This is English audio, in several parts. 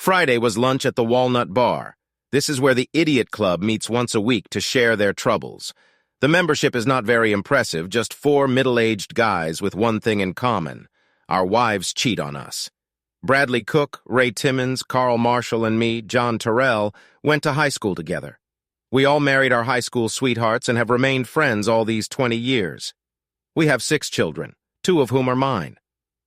Friday was lunch at the Walnut Bar. This is where the Idiot Club meets once a week to share their troubles. The membership is not very impressive, just 4 middle-aged guys with one thing in common. Our wives cheat on us. Bradley Cook, Ray Timmons, Carl Marshall, and me, John Terrell, went to high school together. We all married our high school sweethearts and have remained friends all these 20 years. We have 6 children, 2 of whom are mine.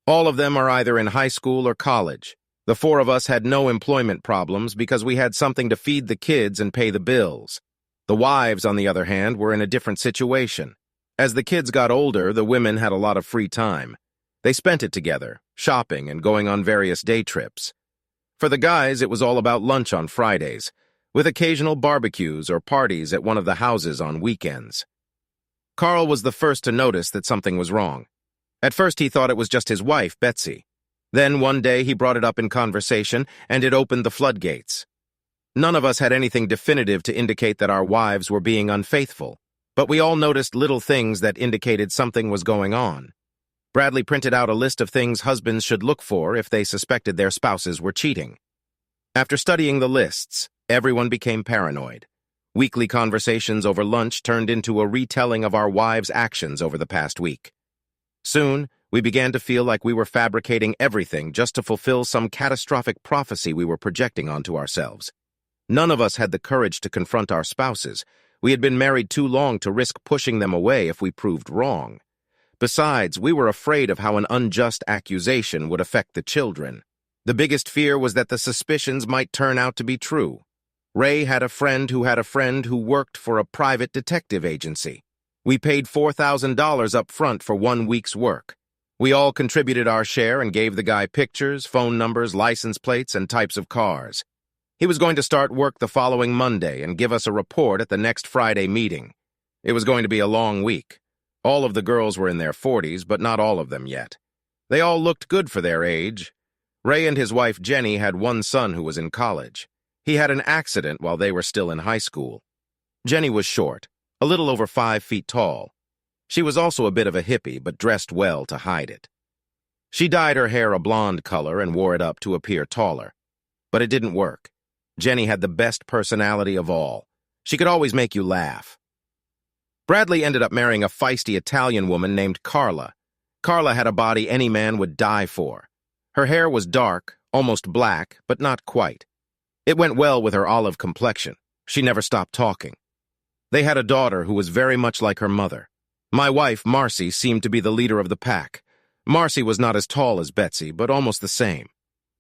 All of them are either in high school or college. The 4 of us had no employment problems because we had something to feed the kids and pay the bills. The wives, on the other hand, were in a different situation. As the kids got older, the women had a lot of free time. They spent it together, shopping and going on various day trips. For the guys, it was all about lunch on Fridays, with occasional barbecues or parties at one of the houses on weekends. Carl was the first to notice that something was wrong. At first, he thought it was just his wife, Betsy. Then one day he brought it up in conversation, and it opened the floodgates. None of us had anything definitive to indicate that our wives were being unfaithful, but we all noticed little things that indicated something was going on. Bradley printed out a list of things husbands should look for if they suspected their spouses were cheating. After studying the lists, everyone became paranoid. Weekly conversations over lunch turned into a retelling of our wives' actions over the past week. Soon, we began to feel like we were fabricating everything just to fulfill some catastrophic prophecy we were projecting onto ourselves. None of us had the courage to confront our spouses. We had been married too long to risk pushing them away if we proved wrong. Besides, we were afraid of how an unjust accusation would affect the children. The biggest fear was that the suspicions might turn out to be true. Ray had a friend who worked for a private detective agency. We paid $4,000 up front for 1 week's work. We all contributed our share and gave the guy pictures, phone numbers, license plates, and types of cars. He was going to start work the following Monday and give us a report at the next Friday meeting. It was going to be a long week. All of the girls were in their 40s, but not all of them yet. They all looked good for their age. Ray and his wife Jenny had one son who was in college. He had an accident while they were still in high school. Jenny was short, a little over 5 feet tall. She was also a bit of a hippie, but dressed well to hide it. She dyed her hair a blonde color and wore it up to appear taller. But it didn't work. Jenny had the best personality of all. She could always make you laugh. Bradley ended up marrying a feisty Italian woman named Carla. Carla had a body any man would die for. Her hair was dark, almost black, but not quite. It went well with her olive complexion. She never stopped talking. They had a daughter who was very much like her mother. My wife, Marcy, seemed to be the leader of the pack. Marcy was not as tall as Betsy, but almost the same.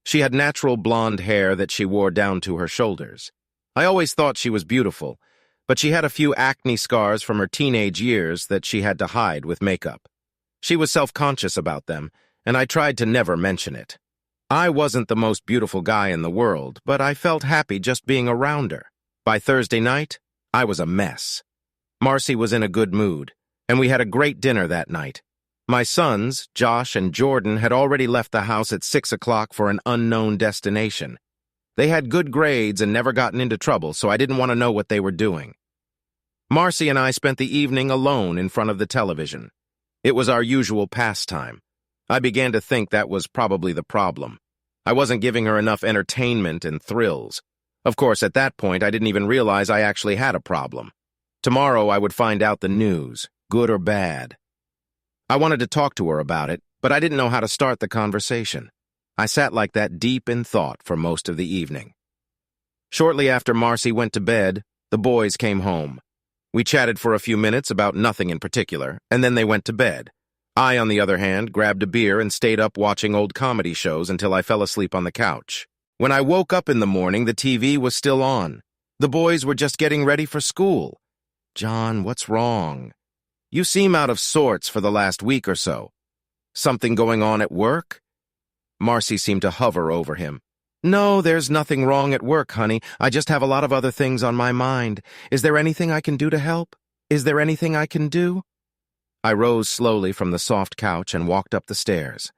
She had natural blonde hair that she wore down to her shoulders. I always thought she was beautiful, but she had a few acne scars from her teenage years that she had to hide with makeup. She was self-conscious about them, and I tried to never mention it. I wasn't the most beautiful guy in the world, but I felt happy just being around her. By Thursday night, I was a mess. Marcy was in a good mood, and we had a great dinner that night. My sons, Josh and Jordan, had already left the house at 6 o'clock for an unknown destination. They had good grades and never gotten into trouble, so I didn't want to know what they were doing. Marcy and I spent the evening alone in front of the television. It was our usual pastime. I began to think that was probably the problem. I wasn't giving her enough entertainment and thrills. Of course, at that point, I didn't even realize I actually had a problem. Tomorrow, I would find out the news, good or bad. I wanted to talk to her about it, but I didn't know how to start the conversation. I sat like that deep in thought for most of the evening. Shortly after Marcy went to bed, the boys came home. We chatted for a few minutes about nothing in particular, and then they went to bed. I, on the other hand, grabbed a beer and stayed up watching old comedy shows until I fell asleep on the couch. When I woke up in the morning, the TV was still on. The boys were just getting ready for school. "John, what's wrong? You seem out of sorts for the last week or so. Something going on at work?" Marcy seemed to hover over him. "No, there's nothing wrong at work, honey. I just have a lot of other things on my mind. Is there anything I can do to help? Is there anything I can do?" I rose slowly from the soft couch and walked up the stairs.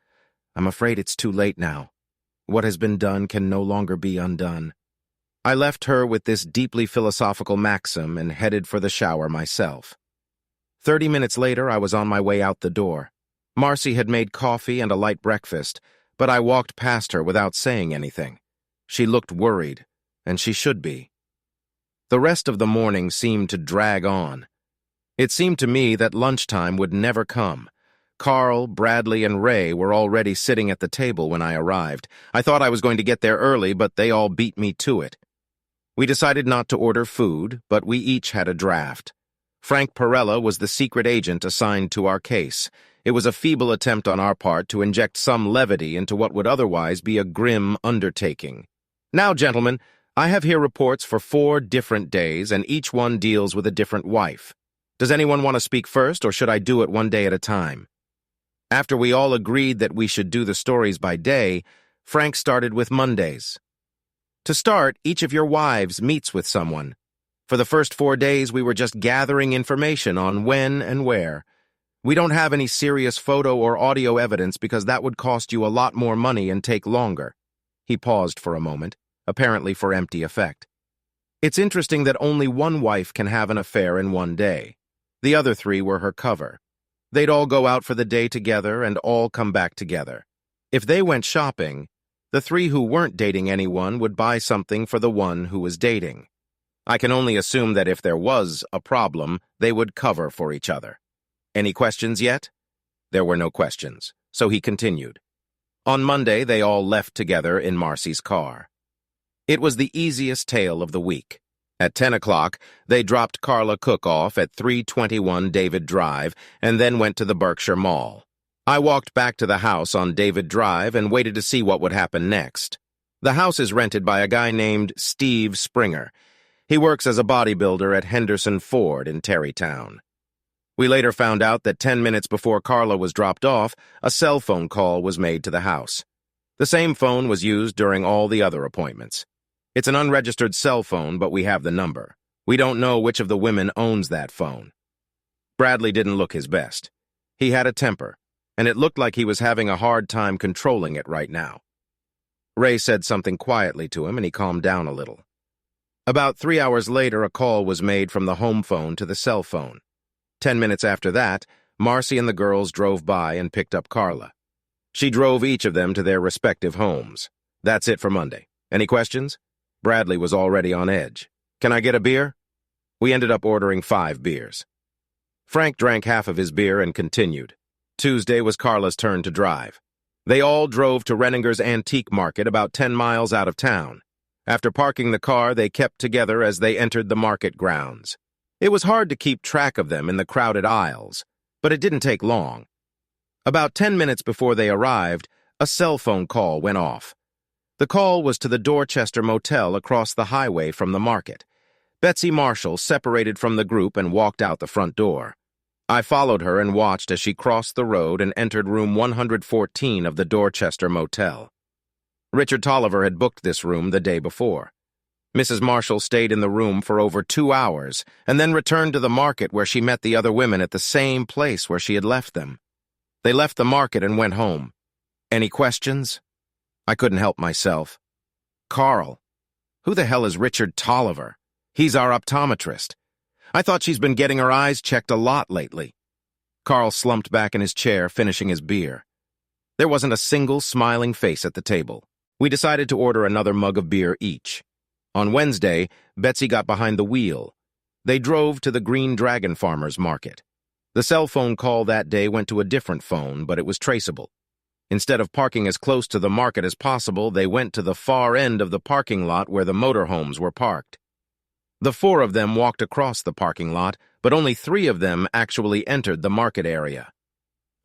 I'm afraid it's too late now. What has been done can no longer be undone. I left her with this deeply philosophical maxim and headed for the shower myself. 30 minutes later, I was on my way out the door. Marcy had made coffee and a light breakfast, but I walked past her without saying anything. She looked worried, and she should be. The rest of the morning seemed to drag on. It seemed to me that lunchtime would never come. Carl, Bradley, and Ray were already sitting at the table when I arrived. I thought I was going to get there early, but they all beat me to it. We decided not to order food, but we each had a draft. Frank Perella was the secret agent assigned to our case. It was a feeble attempt on our part to inject some levity into what would otherwise be a grim undertaking. Now, gentlemen, I have here reports for 4 different days, and each one deals with a different wife. Does anyone want to speak first, or should I do it one day at a time? After we all agreed that we should do the stories by day, Frank started with Mondays. To start, each of your wives meets with someone. For the first 4 days, we were just gathering information on when and where. We don't have any serious photo or audio evidence because that would cost you a lot more money and take longer. He paused for a moment, apparently for empty effect. It's interesting that only one wife can have an affair in one day. The other 3 were her cover. They'd all go out for the day together and all come back together. If they went shopping, the 3 who weren't dating anyone would buy something for the one who was dating. I can only assume that if there was a problem, they would cover for each other. Any questions yet? There were no questions, so he continued. On Monday, they all left together in Marcy's car. It was the easiest tale of the week. At 10 o'clock, they dropped Carla Cook off at 321 David Drive and then went to the Berkshire Mall. I walked back to the house on David Drive and waited to see what would happen next. The house is rented by a guy named Steve Springer. He works as a bodybuilder at Henderson Ford in Terrytown. We later found out that 10 minutes before Carla was dropped off, a cell phone call was made to the house. The same phone was used during all the other appointments. It's an unregistered cell phone, but we have the number. We don't know which of the women owns that phone. Bradley didn't look his best. He had a temper, and it looked like he was having a hard time controlling it right now. Ray said something quietly to him, and he calmed down a little. About 3 hours later, a call was made from the home phone to the cell phone. 10 minutes after that, Marcy and the girls drove by and picked up Carla. She drove each of them to their respective homes. That's it for Monday. Any questions? Bradley was already on edge. Can I get a beer? We ended up ordering 5 beers. Frank drank half of his beer and continued. Tuesday was Carla's turn to drive. They all drove to Renninger's Antique Market about 10 miles out of town. After parking the car, they kept together as they entered the market grounds. It was hard to keep track of them in the crowded aisles, but it didn't take long. About 10 minutes before they arrived, a cell phone call went off. The call was to the Dorchester Motel across the highway from the market. Betsy Marshall separated from the group and walked out the front door. I followed her and watched as she crossed the road and entered room 114 of the Dorchester Motel. Richard Tolliver had booked this room the day before. Mrs. Marshall stayed in the room for over 2 hours and then returned to the market where she met the other women at the same place where she had left them. They left the market and went home. Any questions? I couldn't help myself. Carl. Who the hell is Richard Tolliver? He's our optometrist. I thought she's been getting her eyes checked a lot lately. Carl slumped back in his chair, finishing his beer. There wasn't a single smiling face at the table. We decided to order another mug of beer each. On Wednesday, Betsy got behind the wheel. They drove to the Green Dragon Farmers Market. The cell phone call that day went to a different phone, but it was traceable. Instead of parking as close to the market as possible, they went to the far end of the parking lot where the motorhomes were parked. The 4 of them walked across the parking lot, but only 3 of them actually entered the market area.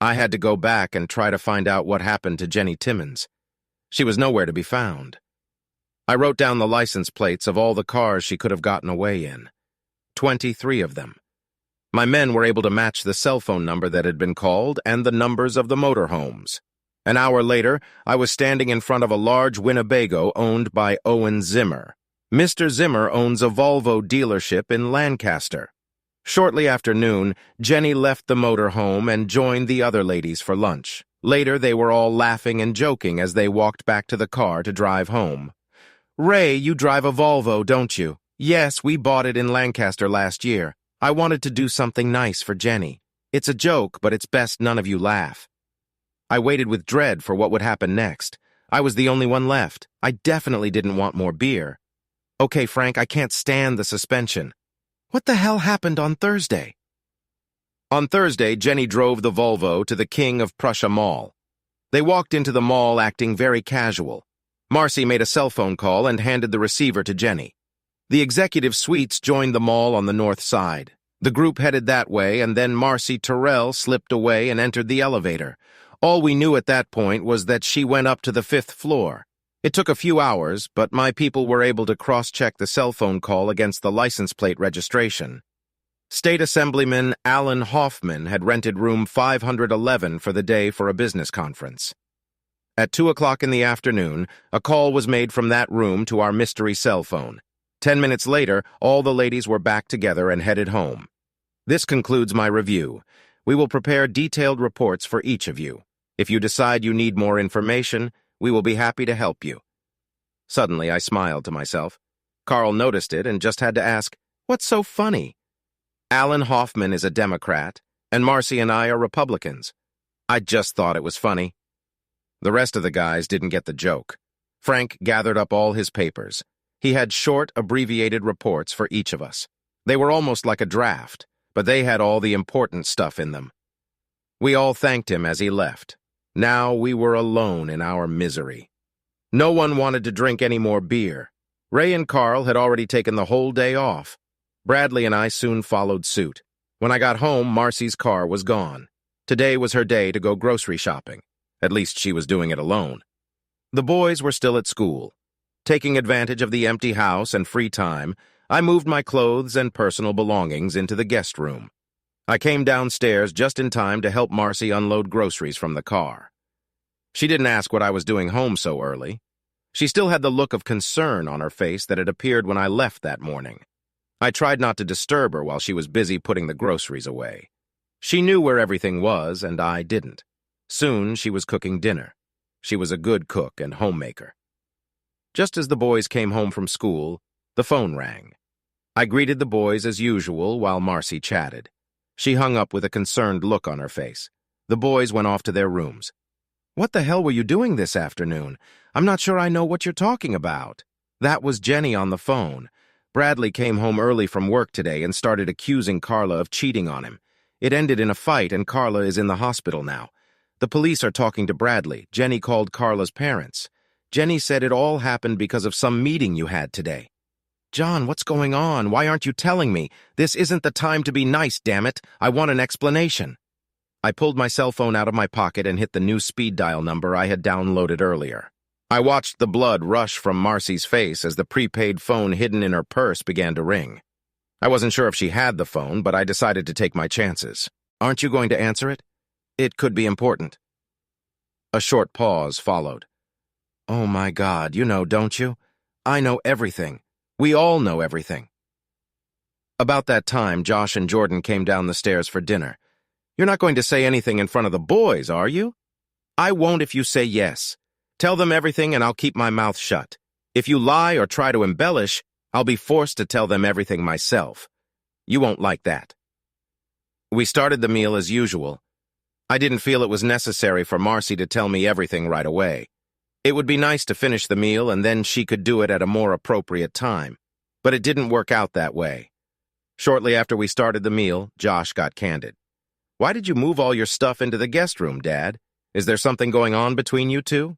I had to go back and try to find out what happened to Jenny Timmons. She was nowhere to be found. I wrote down the license plates of all the cars she could have gotten away in. 23 of them. My men were able to match the cell phone number that had been called and the numbers of the motorhomes. An hour later, I was standing in front of a large Winnebago owned by Owen Zimmer. Mr. Zimmer owns a Volvo dealership in Lancaster. Shortly after noon, Jenny left the motorhome and joined the other ladies for lunch. Later, they were all laughing and joking as they walked back to the car to drive home. Ray, you drive a Volvo, don't you? Yes, we bought it in Lancaster last year. I wanted to do something nice for Jenny. It's a joke, but it's best none of you laugh. I waited with dread for what would happen next. I was the only one left. I definitely didn't want more beer. Okay, Frank, I can't stand the suspension. What the hell happened on Thursday? On Thursday, Jenny drove the Volvo to the King of Prussia Mall. They walked into the mall acting very casual. Marcy made a cell phone call and handed the receiver to Jenny. The executive suites joined the mall on the north side. The group headed that way, and then Marcy Terrell slipped away and entered the elevator. All we knew at that point was that she went up to the 5th floor. It took a few hours, but my people were able to cross-check the cell phone call against the license plate registration. State Assemblyman Alan Hoffman had rented room 511 for the day for a business conference. At 2 o'clock in the afternoon, a call was made from that room to our mystery cell phone. 10 minutes later, all the ladies were back together and headed home. This concludes my review. We will prepare detailed reports for each of you. If you decide you need more information, we will be happy to help you. Suddenly, I smiled to myself. Carl noticed it and just had to ask, "What's so funny?" Alan Hoffman is a Democrat, and Marcy and I are Republicans. I just thought it was funny. The rest of the guys didn't get the joke. Frank gathered up all his papers. He had short, abbreviated reports for each of us. They were almost like a draft, but they had all the important stuff in them. We all thanked him as he left. Now we were alone in our misery. No one wanted to drink any more beer. Ray and Carl had already taken the whole day off. Bradley and I soon followed suit. When I got home, Marcy's car was gone. Today was her day to go grocery shopping. At least she was doing it alone. The boys were still at school. Taking advantage of the empty house and free time, I moved my clothes and personal belongings into the guest room. I came downstairs just in time to help Marcy unload groceries from the car. She didn't ask what I was doing home so early. She still had the look of concern on her face that had appeared when I left that morning. I tried not to disturb her while she was busy putting the groceries away. She knew where everything was, and I didn't. Soon she was cooking dinner. She was a good cook and homemaker. Just as the boys came home from school, the phone rang. I greeted the boys as usual while Marcy chatted. She hung up with a concerned look on her face. The boys went off to their rooms. "What the hell were you doing this afternoon? I'm not sure I know what you're talking about." That was Jenny on the phone. Bradley came home early from work today and started accusing Carla of cheating on him. It ended in a fight, and Carla is in the hospital now. The police are talking to Bradley. Jenny called Carla's parents. Jenny said it all happened because of some meeting you had today. "John, what's going on? Why aren't you telling me? This isn't the time to be nice, damn it. I want an explanation." I pulled my cell phone out of my pocket and hit the new speed dial number I had downloaded earlier. I watched the blood rush from Marcy's face as the prepaid phone hidden in her purse began to ring. I wasn't sure if she had the phone, but I decided to take my chances. "Aren't you going to answer it? It could be important." A short pause followed. "Oh my God, you know, don't you? I know everything. We all know everything." About that time, Josh and Jordan came down the stairs for dinner. "You're not going to say anything in front of the boys, are you?" "I won't if you say yes. Tell them everything and I'll keep my mouth shut. If you lie or try to embellish, I'll be forced to tell them everything myself. You won't like that." We started the meal as usual. I didn't feel it was necessary for Marcy to tell me everything right away. It would be nice to finish the meal and then she could do it at a more appropriate time. But it didn't work out that way. Shortly after we started the meal, Josh got candid. "Why did you move all your stuff into the guest room, Dad? Is there something going on between you two?"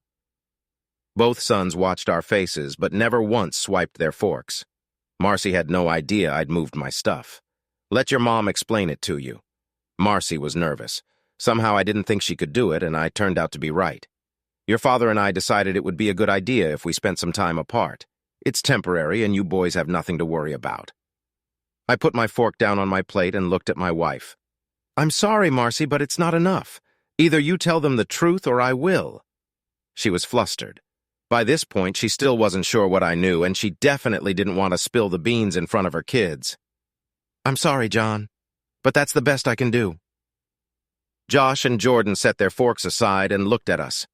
Both sons watched our faces, but never once swiped their forks. Marcy had no idea I'd moved my stuff. "Let your mom explain it to you." Marcy was nervous. Somehow I didn't think she could do it, and I turned out to be right. "Your father and I decided it would be a good idea if we spent some time apart. It's temporary, and you boys have nothing to worry about." I put my fork down on my plate and looked at my wife. "I'm sorry, Marcy, but it's not enough. Either you tell them the truth or I will." She was flustered. By this point, she still wasn't sure what I knew, and she definitely didn't want to spill the beans in front of her kids. "I'm sorry, John, but that's the best I can do." Josh and Jordan set their forks aside and looked at us.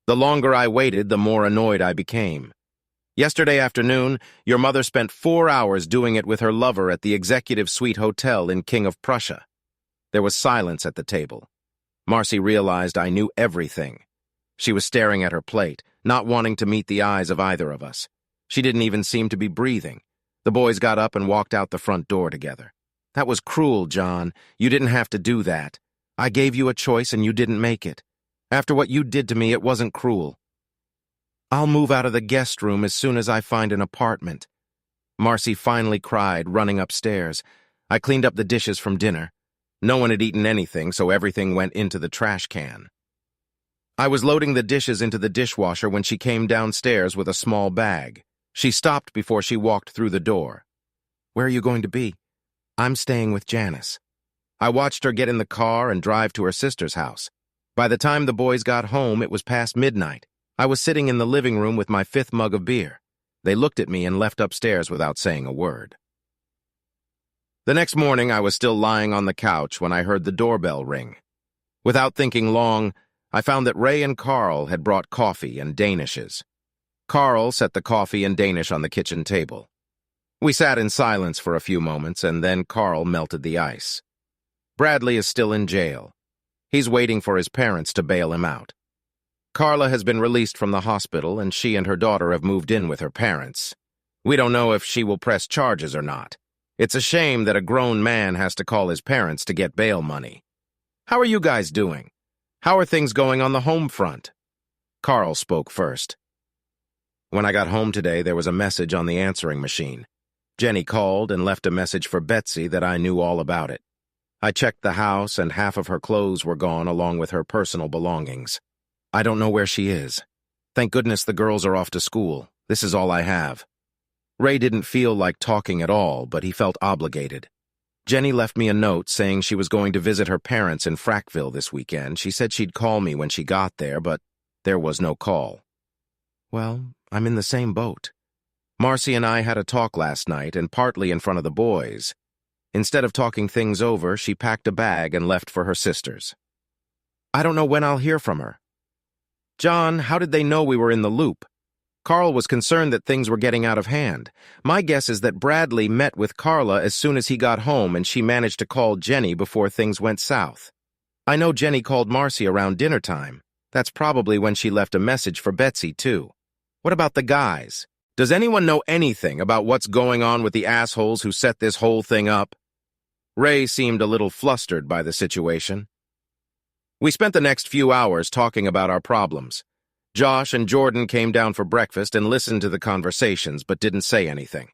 The longer I waited, the more annoyed I became. "Yesterday afternoon, your mother spent 4 hours doing it with her lover at the Executive Suite Hotel in King of Prussia." There was silence at the table. Marcy realized I knew everything. She was staring at her plate, not wanting to meet the eyes of either of us. She didn't even seem to be breathing. The boys got up and walked out the front door together. "That was cruel, John. You didn't have to do that. I gave you a choice and you didn't make it. After what you did to me, it wasn't cruel. I'll move out of the guest room as soon as I find an apartment." Marcy finally cried, running upstairs. I cleaned up the dishes from dinner. No one had eaten anything, so everything went into the trash can. I was loading the dishes into the dishwasher when she came downstairs with a small bag. She stopped before she walked through the door. "Where are you going to be?" "I'm staying with Janice." I watched her get in the car and drive to her sister's house. By the time the boys got home, it was past midnight. I was sitting in the living room with my 5th mug of beer. They looked at me and left upstairs without saying a word. The next morning, I was still lying on the couch when I heard the doorbell ring. Without thinking long, I found that Ray and Carl had brought coffee and danishes. Carl set the coffee and danish on the kitchen table. We sat in silence for a few moments, and then Carl melted the ice. Bradley is still in jail. He's waiting for his parents to bail him out. Carla has been released from the hospital, and she and her daughter have moved in with her parents. We don't know if she will press charges or not. It's a shame that a grown man has to call his parents to get bail money. "How are you guys doing? How are things going on the home front?" Carl spoke first. "When I got home today, there was a message on the answering machine. Jenny called and left a message for Betsy that I knew all about it. I checked the house, and half of her clothes were gone along with her personal belongings. I don't know where she is. Thank goodness the girls are off to school. This is all I have." Ray didn't feel like talking at all, but he felt obligated. Jenny left me a note saying she was going to visit her parents in Frackville this weekend. She said she'd call me when she got there, but there was no call. Well, I'm in the same boat. Marcy and I had a talk last night, and partly in front of the boys. Instead of talking things over, she packed a bag and left for her sister's. I don't know when I'll hear from her. John, how did they know we were in the loop? Carl was concerned that things were getting out of hand. My guess is that Bradley met with Carla as soon as he got home, and she managed to call Jenny before things went south. I know Jenny called Marcy around dinner time. That's probably when she left a message for Betsy, too. What about the guys? Does anyone know anything about what's going on with the assholes who set this whole thing up? Ray seemed a little flustered by the situation. We spent the next few hours talking about our problems. Josh and Jordan came down for breakfast and listened to the conversations, but didn't say anything.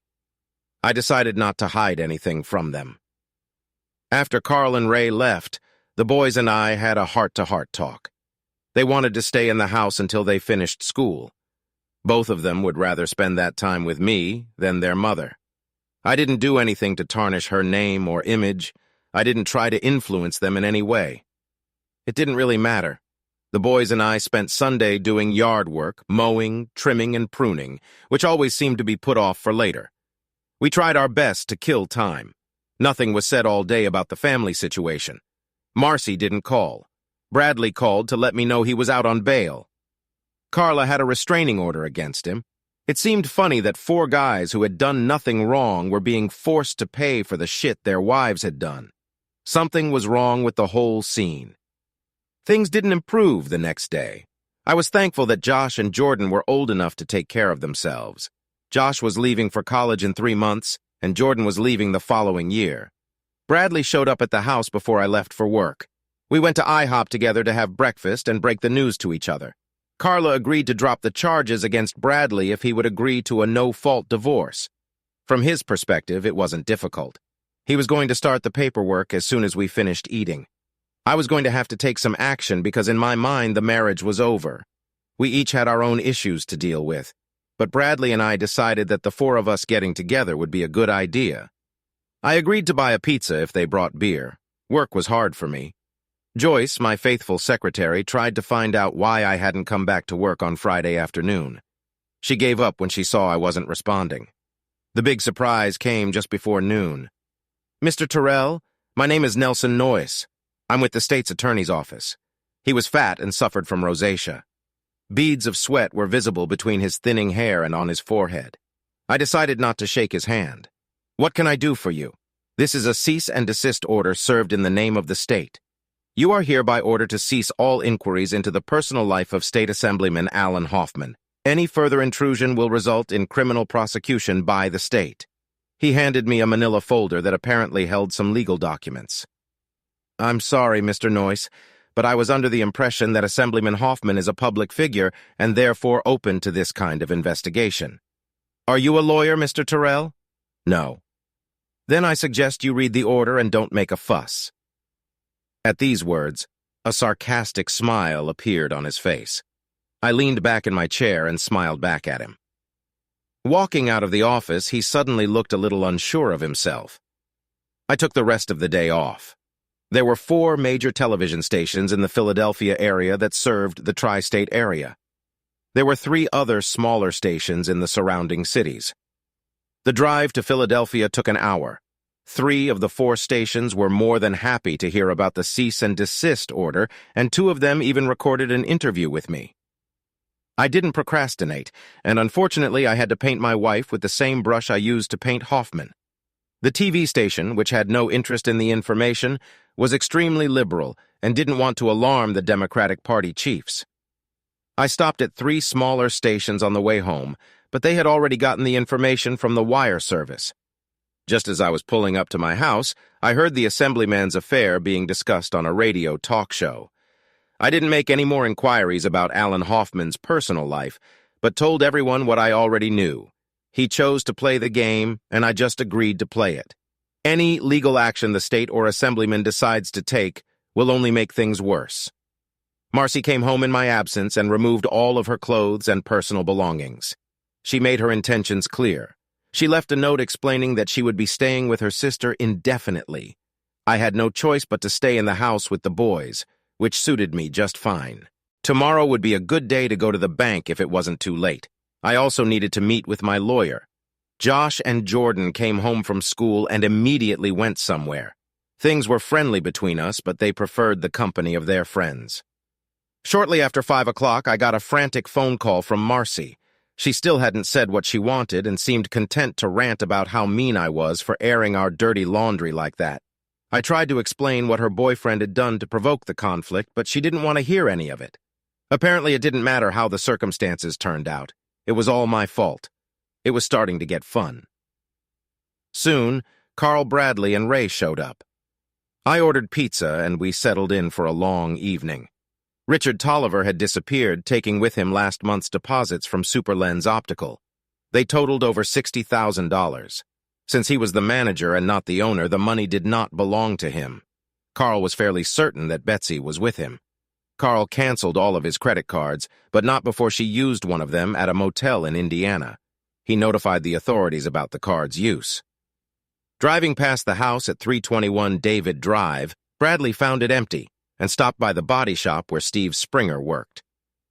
I decided not to hide anything from them. After Carl and Ray left, the boys and I had a heart-to-heart talk. They wanted to stay in the house until they finished school. Both of them would rather spend that time with me than their mother. I didn't do anything to tarnish her name or image. I didn't try to influence them in any way. It didn't really matter. The boys and I spent Sunday doing yard work, mowing, trimming, and pruning, which always seemed to be put off for later. We tried our best to kill time. Nothing was said all day about the family situation. Marcy didn't call. Bradley called to let me know he was out on bail. Carla had a restraining order against him. It seemed funny that 4 guys who had done nothing wrong were being forced to pay for the shit their wives had done. Something was wrong with the whole scene. Things didn't improve the next day. I was thankful that Josh and Jordan were old enough to take care of themselves. Josh was leaving for college in 3 months, and Jordan was leaving the following year. Bradley showed up at the house before I left for work. We went to IHOP together to have breakfast and break the news to each other. Carla agreed to drop the charges against Bradley if he would agree to a no-fault divorce. From his perspective, it wasn't difficult. He was going to start the paperwork as soon as we finished eating. I was going to have to take some action because in my mind the marriage was over. We each had our own issues to deal with, but Bradley and I decided that the 4 of us getting together would be a good idea. I agreed to buy a pizza if they brought beer. Work was hard for me. Joyce, my faithful secretary, tried to find out why I hadn't come back to work on Friday afternoon. She gave up when she saw I wasn't responding. The big surprise came just before noon. "Mr. Terrell, my name is Nelson Noyce. I'm with the state's attorney's office." He was fat and suffered from rosacea. Beads of sweat were visible between his thinning hair and on his forehead. I decided not to shake his hand. "What can I do for you? This is a cease and desist order served in the name of the state. You are hereby ordered to cease all inquiries into the personal life of State Assemblyman Alan Hoffman. Any further intrusion will result in criminal prosecution by the state. He handed me a manila folder that apparently held some legal documents. I'm sorry, Mr. Noyce, but I was under the impression that Assemblyman Hoffman is a public figure and therefore open to this kind of investigation. Are you a lawyer, Mr. Terrell? No. Then I suggest you read the order and don't make a fuss. At these words, a sarcastic smile appeared on his face. I leaned back in my chair and smiled back at him. Walking out of the office, he suddenly looked a little unsure of himself. I took the rest of the day off. There were 4 major television stations in the Philadelphia area that served the tri-state area. There were 3 other smaller stations in the surrounding cities. The drive to Philadelphia took an hour. 3 of the 4 stations were more than happy to hear about the cease and desist order, and 2 of them even recorded an interview with me. I didn't procrastinate, and unfortunately I had to paint my wife with the same brush I used to paint Hoffman. The TV station, which had no interest in the information, was extremely liberal and didn't want to alarm the Democratic Party chiefs. I stopped at 3 smaller stations on the way home, but they had already gotten the information from the wire service. Just as I was pulling up to my house, I heard the Assemblyman's affair being discussed on a radio talk show. I didn't make any more inquiries about Alan Hoffman's personal life, but told everyone what I already knew. He chose to play the game, and I just agreed to play it. Any legal action the state or assemblyman decides to take will only make things worse. Marcy came home in my absence and removed all of her clothes and personal belongings. She made her intentions clear. She left a note explaining that she would be staying with her sister indefinitely. I had no choice but to stay in the house with the boys, which suited me just fine. Tomorrow would be a good day to go to the bank if it wasn't too late. I also needed to meet with my lawyer. Josh and Jordan came home from school and immediately went somewhere. Things were friendly between us, but they preferred the company of their friends. Shortly after 5 o'clock, I got a frantic phone call from Marcy. She still hadn't said what she wanted and seemed content to rant about how mean I was for airing our dirty laundry like that. I tried to explain what her boyfriend had done to provoke the conflict, but she didn't want to hear any of it. Apparently, it didn't matter how the circumstances turned out. It was all my fault. It was starting to get fun. Soon, Carl Bradley and Ray showed up. I ordered pizza, and we settled in for a long evening. Richard Tolliver had disappeared, taking with him last month's deposits from Superlens Optical. They totaled over $60,000. Since he was the manager and not the owner, the money did not belong to him. Carl was fairly certain that Betsy was with him. Carl canceled all of his credit cards, but not before she used one of them at a motel in Indiana. He notified the authorities about the card's use. Driving past the house at 321 David Drive, Bradley found it empty and stopped by the body shop where Steve Springer worked.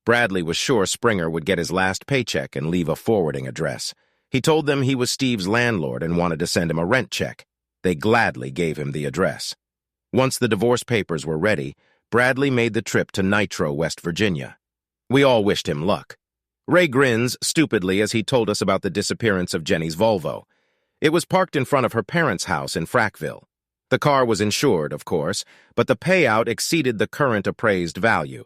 Bradley was sure Springer would get his last paycheck and leave a forwarding address. He told them he was Steve's landlord and wanted to send him a rent check. They gladly gave him the address. Once the divorce papers were ready, Bradley made the trip to Nitro, West Virginia. We all wished him luck. Ray grins stupidly as he told us about the disappearance of Jenny's Volvo. It was parked in front of her parents' house in Frackville. The car was insured, of course, but the payout exceeded the current appraised value.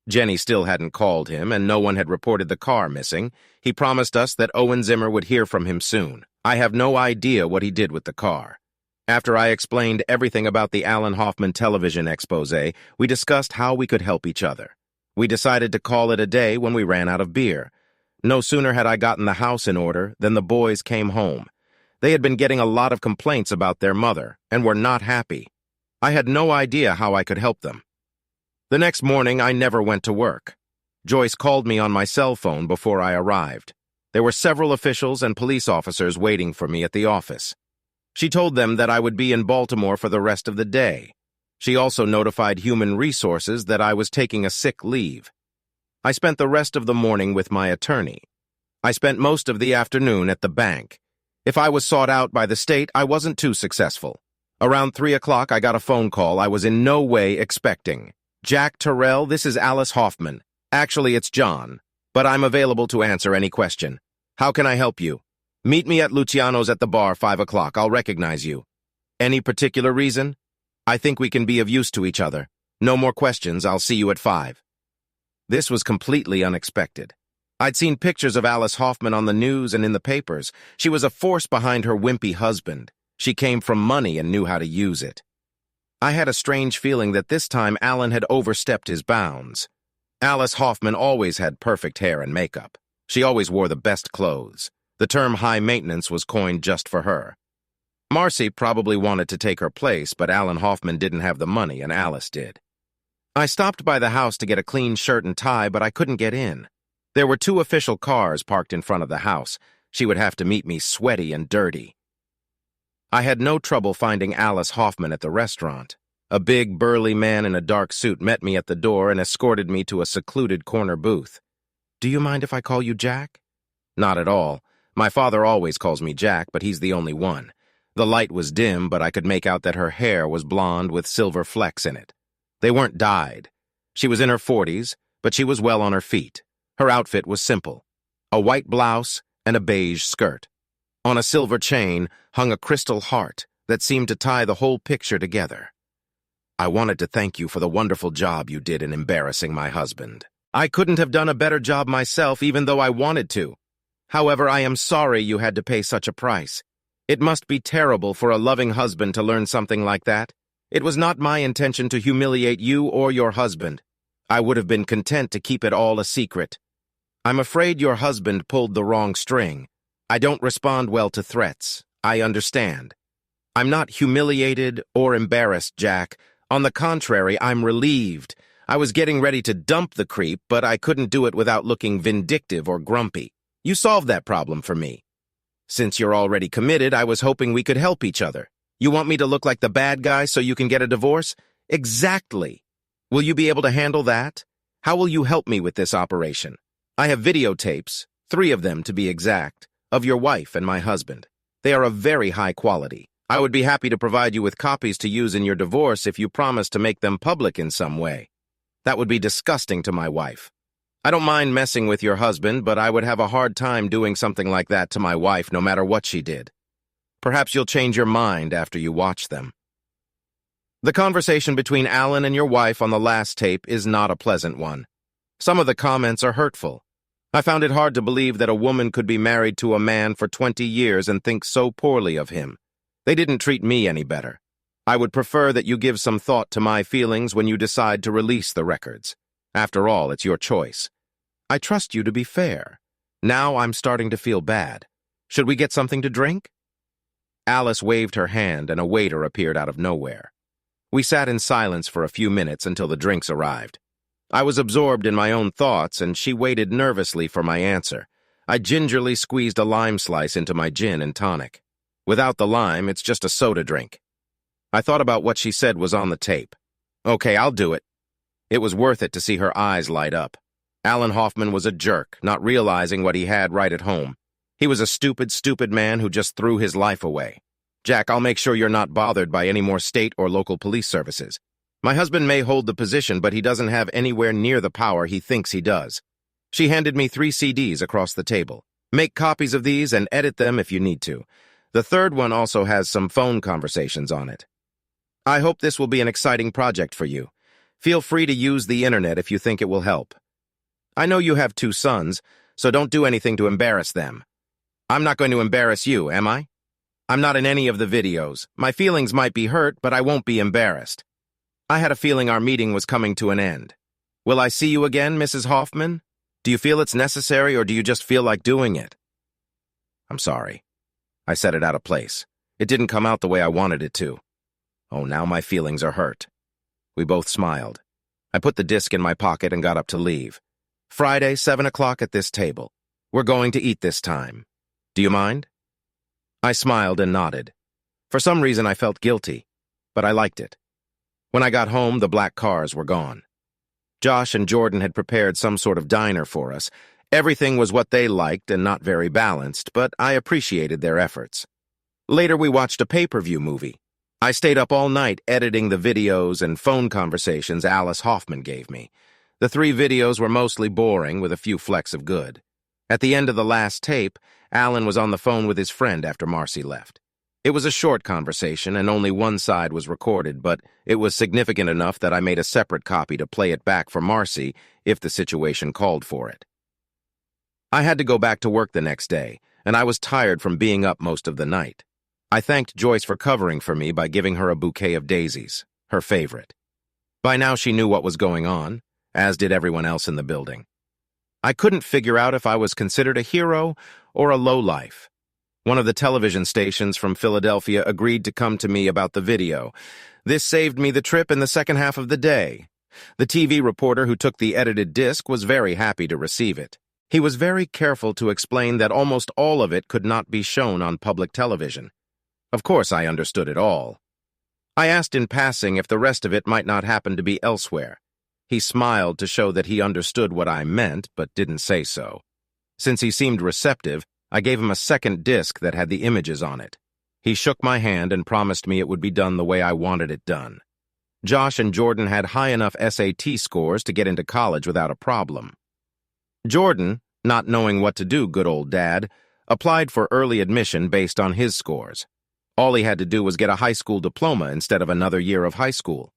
Jenny still hadn't called him, and no one had reported the car missing. He promised us that Owen Zimmer would hear from him soon. I have no idea what he did with the car. After I explained everything about the Alan Hoffman television expose, we discussed how we could help each other. We decided to call it a day when we ran out of beer. No sooner had I gotten the house in order than the boys came home. They had been getting a lot of complaints about their mother and were not happy. I had no idea how I could help them. The next morning, I never went to work. Joyce called me on my cell phone before I arrived. There were several officials and police officers waiting for me at the office. She told them that I would be in Baltimore for the rest of the day. She also notified Human Resources that I was taking a sick leave. I spent the rest of the morning with my attorney. I spent most of the afternoon at the bank. If I was sought out by the state, I wasn't too successful. Around 3 o'clock, I got a phone call I was in no way expecting. "Jack Terrell, this is Alice Hoffman. Actually, it's John, but I'm available to answer any question. How can I help you? Meet me at Luciano's at the bar 5 o'clock. I'll recognize you. Any particular reason? I think we can be of use to each other. No more questions. I'll see you at 5. This was completely unexpected. I'd seen pictures of Alice Hoffman on the news and in the papers. She was a force behind her wimpy husband. She came from money and knew how to use it. I had a strange feeling that this time Alan had overstepped his bounds. Alice Hoffman always had perfect hair and makeup. She always wore the best clothes. The term high maintenance was coined just for her. Marcy probably wanted to take her place, but Alan Hoffman didn't have the money, and Alice did. I stopped by the house to get a clean shirt and tie, but I couldn't get in. There were 2 official cars parked in front of the house. She would have to meet me sweaty and dirty. I had no trouble finding Alice Hoffman at the restaurant. A big, burly man in a dark suit met me at the door and escorted me to a secluded corner booth. "Do you mind if I call you Jack?" "Not at all. My father always calls me Jack, but he's the only one." The light was dim, but I could make out that her hair was blonde with silver flecks in it. They weren't dyed. She was in her 40s, but she was well on her feet. Her outfit was simple: a white blouse and a beige skirt. On a silver chain hung a crystal heart that seemed to tie the whole picture together. "I wanted to thank you for the wonderful job you did in embarrassing my husband. I couldn't have done a better job myself, even though I wanted to. However, I am sorry you had to pay such a price. It must be terrible for a loving husband to learn something like that. It was not my intention to humiliate you or your husband. I would have been content to keep it all a secret. I'm afraid your husband pulled the wrong string. I don't respond well to threats. I understand. I'm not humiliated or embarrassed, Jack. On the contrary, I'm relieved. I was getting ready to dump the creep, but I couldn't do it without looking vindictive or grumpy. You solved that problem for me. Since you're already committed, I was hoping we could help each other. You want me to look like the bad guy so you can get a divorce? Exactly. Will you be able to handle that? How will you help me with this operation? I have videotapes, 3 of them to be exact, of your wife and my husband. They are of very high quality. I would be happy to provide you with copies to use in your divorce if you promise to make them public in some way. That would be disgusting to my wife. I don't mind messing with your husband, but I would have a hard time doing something like that to my wife no matter what she did. Perhaps you'll change your mind after you watch them." The conversation between Alan and your wife on the last tape is not a pleasant one. Some of the comments are hurtful. I found it hard to believe that a woman could be married to a man for 20 years and think so poorly of him. They didn't treat me any better. I would prefer that you give some thought to my feelings when you decide to release the records. After all, it's your choice. I trust you to be fair. Now I'm starting to feel bad. Should we get something to drink? Alice waved her hand and a waiter appeared out of nowhere. We sat in silence for a few minutes until the drinks arrived. I was absorbed in my own thoughts and she waited nervously for my answer. I gingerly squeezed a lime slice into my gin and tonic. Without the lime, it's just a soda drink. I thought about what she said was on the tape. Okay, I'll do it. It was worth it to see her eyes light up. Alan Hoffman was a jerk, not realizing what he had right at home. He was a stupid, stupid man who just threw his life away. Jack, I'll make sure you're not bothered by any more state or local police services. My husband may hold the position, but he doesn't have anywhere near the power he thinks he does. She handed me 3 CDs across the table. Make copies of these and edit them if you need to. The third one also has some phone conversations on it. I hope this will be an exciting project for you. Feel free to use the internet if you think it will help. I know you have 2 sons, so don't do anything to embarrass them. I'm not going to embarrass you, am I? I'm not in any of the videos. My feelings might be hurt, but I won't be embarrassed. I had a feeling our meeting was coming to an end. Will I see you again, Mrs. Hoffman? Do you feel it's necessary, or do you just feel like doing it? I'm sorry. I said it out of place. It didn't come out the way I wanted it to. Oh, now my feelings are hurt. We both smiled. I put the disc in my pocket and got up to leave. Friday, 7 o'clock at this table. We're going to eat this time. Do you mind? I smiled and nodded. For some reason, I felt guilty, but I liked it. When I got home, the black cars were gone. Josh and Jordan had prepared some sort of diner for us. Everything was what they liked and not very balanced, but I appreciated their efforts. Later, we watched a pay-per-view movie. I stayed up all night editing the videos and phone conversations Alice Hoffman gave me. The 3 videos were mostly boring, with a few flecks of good. At the end of the last tape, Alan was on the phone with his friend after Marcy left. It was a short conversation, and only one side was recorded, but it was significant enough that I made a separate copy to play it back for Marcy if the situation called for it. I had to go back to work the next day, and I was tired from being up most of the night. I thanked Joyce for covering for me by giving her a bouquet of daisies, her favorite. By now she knew what was going on, as did everyone else in the building. I couldn't figure out if I was considered a hero or a lowlife. One of the television stations from Philadelphia agreed to come to me about the video. This saved me the trip in the second half of the day. The TV reporter who took the edited disc was very happy to receive it. He was very careful to explain that almost all of it could not be shown on public television. Of course, I understood it all. I asked in passing if the rest of it might not happen to be elsewhere. He smiled to show that he understood what I meant, but didn't say so. Since he seemed receptive, I gave him a second disc that had the images on it. He shook my hand and promised me it would be done the way I wanted it done. Josh and Jordan had high enough SAT scores to get into college without a problem. Jordan, not knowing what to do, good old dad, applied for early admission based on his scores. All he had to do was get a high school diploma instead of another year of high school.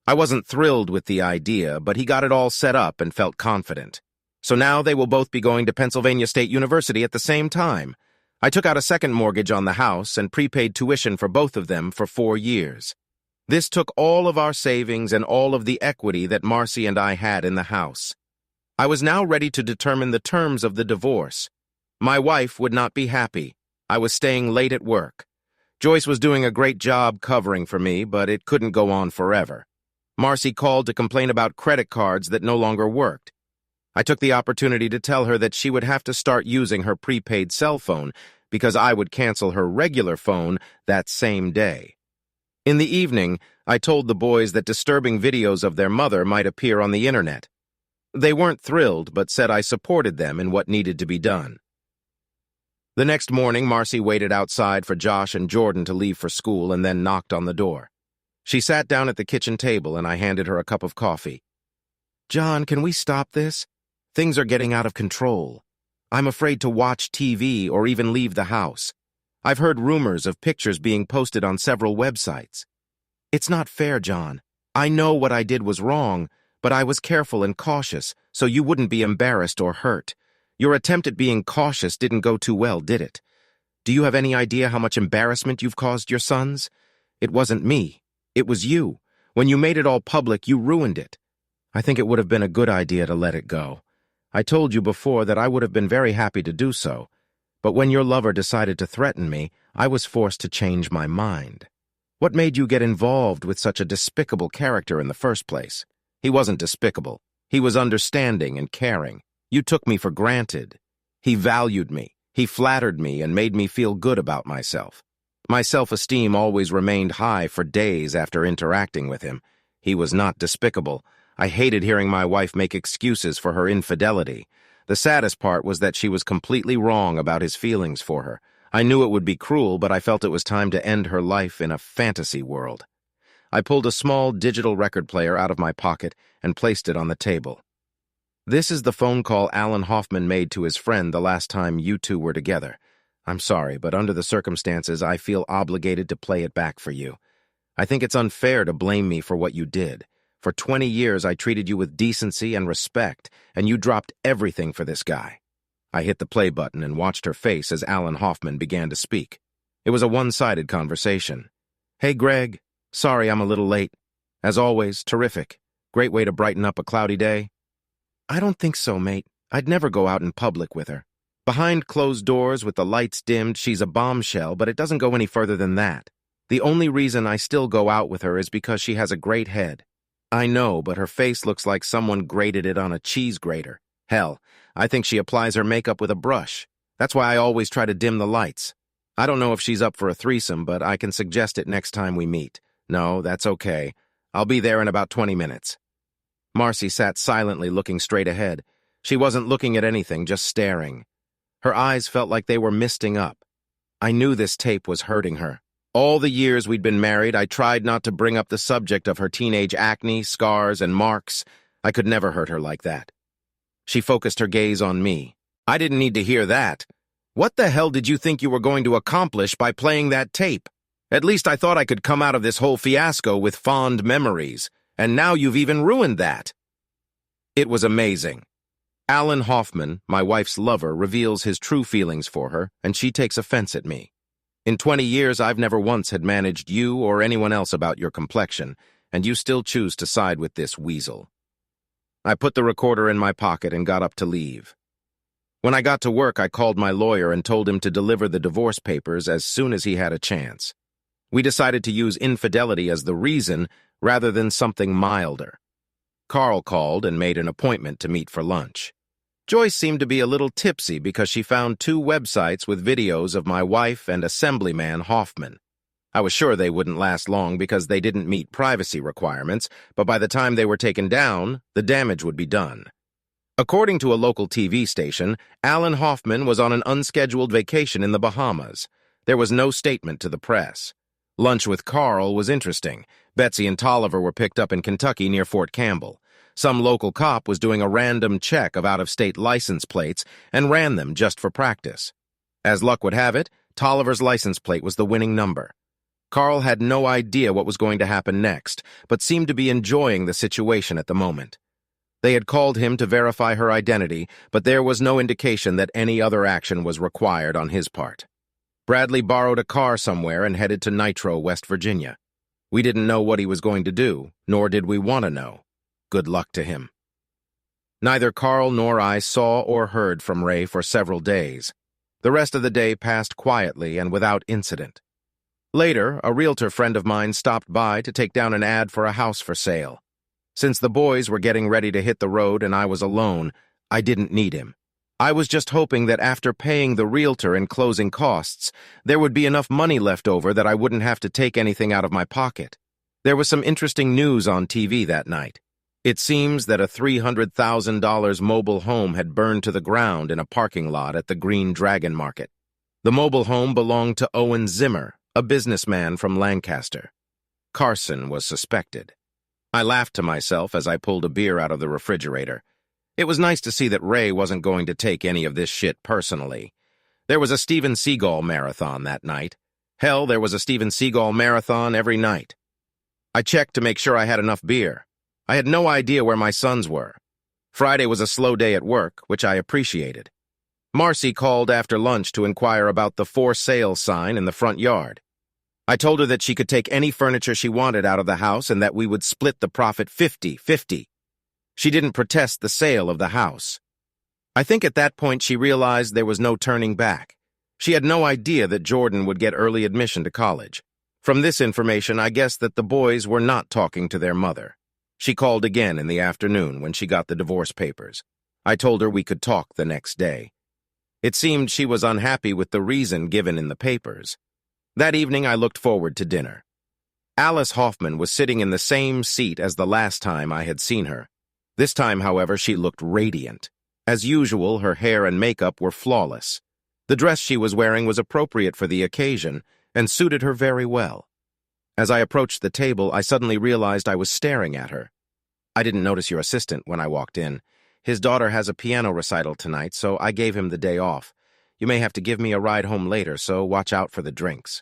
I wasn't thrilled with the idea, but he got it all set up and felt confident. So now they will both be going to Pennsylvania State University at the same time. I took out a second mortgage on the house and prepaid tuition for both of them for 4 years. This took all of our savings and all of the equity that Marcy and I had in the house. I was now ready to determine the terms of the divorce. My wife would not be happy. I was staying late at work. Joyce was doing a great job covering for me, but it couldn't go on forever. Marcy called to complain about credit cards that no longer worked. I took the opportunity to tell her that she would have to start using her prepaid cell phone because I would cancel her regular phone that same day. In the evening, I told the boys that disturbing videos of their mother might appear on the internet. They weren't thrilled, but said I supported them in what needed to be done. The next morning, Marcy waited outside for Josh and Jordan to leave for school and then knocked on the door. She sat down at the kitchen table and I handed her a cup of coffee. "John, can we stop this? Things are getting out of control. I'm afraid to watch TV or even leave the house. I've heard rumors of pictures being posted on several websites. It's not fair, John. I know what I did was wrong, but I was careful and cautious, so you wouldn't be embarrassed or hurt. Your attempt at being cautious didn't go too well, did it? Do you have any idea how much embarrassment you've caused your sons? It wasn't me. It was you. When you made it all public, you ruined it. I think it would have been a good idea to let it go. I told you before that I would have been very happy to do so, but when your lover decided to threaten me, I was forced to change my mind. What made you get involved with such a despicable character in the first place? He wasn't despicable. He was understanding and caring. You took me for granted. He valued me. He flattered me and made me feel good about myself. My self-esteem always remained high for days after interacting with him. He was not despicable. I hated hearing my wife make excuses for her infidelity. The saddest part was that she was completely wrong about his feelings for her. I knew it would be cruel, but I felt it was time to end her life in a fantasy world. I pulled a small digital record player out of my pocket and placed it on the table. This is the phone call Alan Hoffman made to his friend the last time you two were together. I'm sorry, but under the circumstances, I feel obligated to play it back for you. I think it's unfair to blame me for what you did. For 20 years, I treated you with decency and respect, and you dropped everything for this guy. I hit the play button and watched her face as Alan Hoffman began to speak. It was a one-sided conversation. "Hey, Greg. Sorry I'm a little late. As always, terrific. Great way to brighten up a cloudy day." "I don't think so, mate. I'd never go out in public with her. Behind closed doors with the lights dimmed, she's a bombshell, but it doesn't go any further than that. The only reason I still go out with her is because she has a great head. I know, but her face looks like someone grated it on a cheese grater. Hell, I think she applies her makeup with a brush. That's why I always try to dim the lights. I don't know if she's up for a threesome, but I can suggest it next time we meet. No, that's okay. I'll be there in about 20 minutes. Marcy sat silently looking straight ahead. She wasn't looking at anything, just staring. Her eyes felt like they were misting up. I knew this tape was hurting her. All the years we'd been married, I tried not to bring up the subject of her teenage acne, scars, and marks. I could never hurt her like that. She focused her gaze on me. "I didn't need to hear that. What the hell did you think you were going to accomplish by playing that tape? At least I thought I could come out of this whole fiasco with fond memories, and now you've even ruined that." It was amazing. Alan Hoffman, my wife's lover, reveals his true feelings for her, and she takes offense at me. In 20 years, I've never once had managed you or anyone else about your complexion, and you still choose to side with this weasel. I put the recorder in my pocket and got up to leave. When I got to work, I called my lawyer and told him to deliver the divorce papers as soon as he had a chance. We decided to use infidelity as the reason rather than something milder. Carl called and made an appointment to meet for lunch. Joyce seemed to be a little tipsy because she found 2 websites with videos of my wife and Assemblyman Hoffman. I was sure they wouldn't last long because they didn't meet privacy requirements, but by the time they were taken down, the damage would be done. According to a local TV station, Alan Hoffman was on an unscheduled vacation in the Bahamas. There was no statement to the press. Lunch with Carl was interesting. Betsy and Tolliver were picked up in Kentucky near Fort Campbell. Some local cop was doing a random check of out-of-state license plates and ran them just for practice. As luck would have it, Tolliver's license plate was the winning number. Carl had no idea what was going to happen next, but seemed to be enjoying the situation at the moment. They had called him to verify her identity, but there was no indication that any other action was required on his part. Bradley borrowed a car somewhere and headed to Nitro, West Virginia. We didn't know what he was going to do, nor did we want to know. Good luck to him. Neither Carl nor I saw or heard from Ray for several days. The rest of the day passed quietly and without incident. Later, a realtor friend of mine stopped by to take down an ad for a house for sale. Since the boys were getting ready to hit the road and I was alone, I didn't need him. I was just hoping that after paying the realtor and closing costs, there would be enough money left over that I wouldn't have to take anything out of my pocket. There was some interesting news on TV that night. It seems that a $300,000 mobile home had burned to the ground in a parking lot at the Green Dragon Market. The mobile home belonged to Owen Zimmer, a businessman from Lancaster. Carson was suspected. I laughed to myself as I pulled a beer out of the refrigerator. It was nice to see that Ray wasn't going to take any of this shit personally. There was a Steven Seagal marathon that night. Hell, there was a Steven Seagal marathon every night. I checked to make sure I had enough beer. I had no idea where my sons were. Friday was a slow day at work, which I appreciated. Marcy called after lunch to inquire about the for sale sign in the front yard. I told her that she could take any furniture she wanted out of the house and that we would split the profit 50-50. She didn't protest the sale of the house. I think at that point she realized there was no turning back. She had no idea that Jordan would get early admission to college. From this information, I guessed that the boys were not talking to their mother. She called again in the afternoon when she got the divorce papers. I told her we could talk the next day. It seemed she was unhappy with the reason given in the papers. That evening, I looked forward to dinner. Alice Hoffman was sitting in the same seat as the last time I had seen her. This time, however, she looked radiant. As usual, her hair and makeup were flawless. The dress she was wearing was appropriate for the occasion and suited her very well. As I approached the table, I suddenly realized I was staring at her. I didn't notice your assistant when I walked in. His daughter has a piano recital tonight, so I gave him the day off. You may have to give me a ride home later, so watch out for the drinks.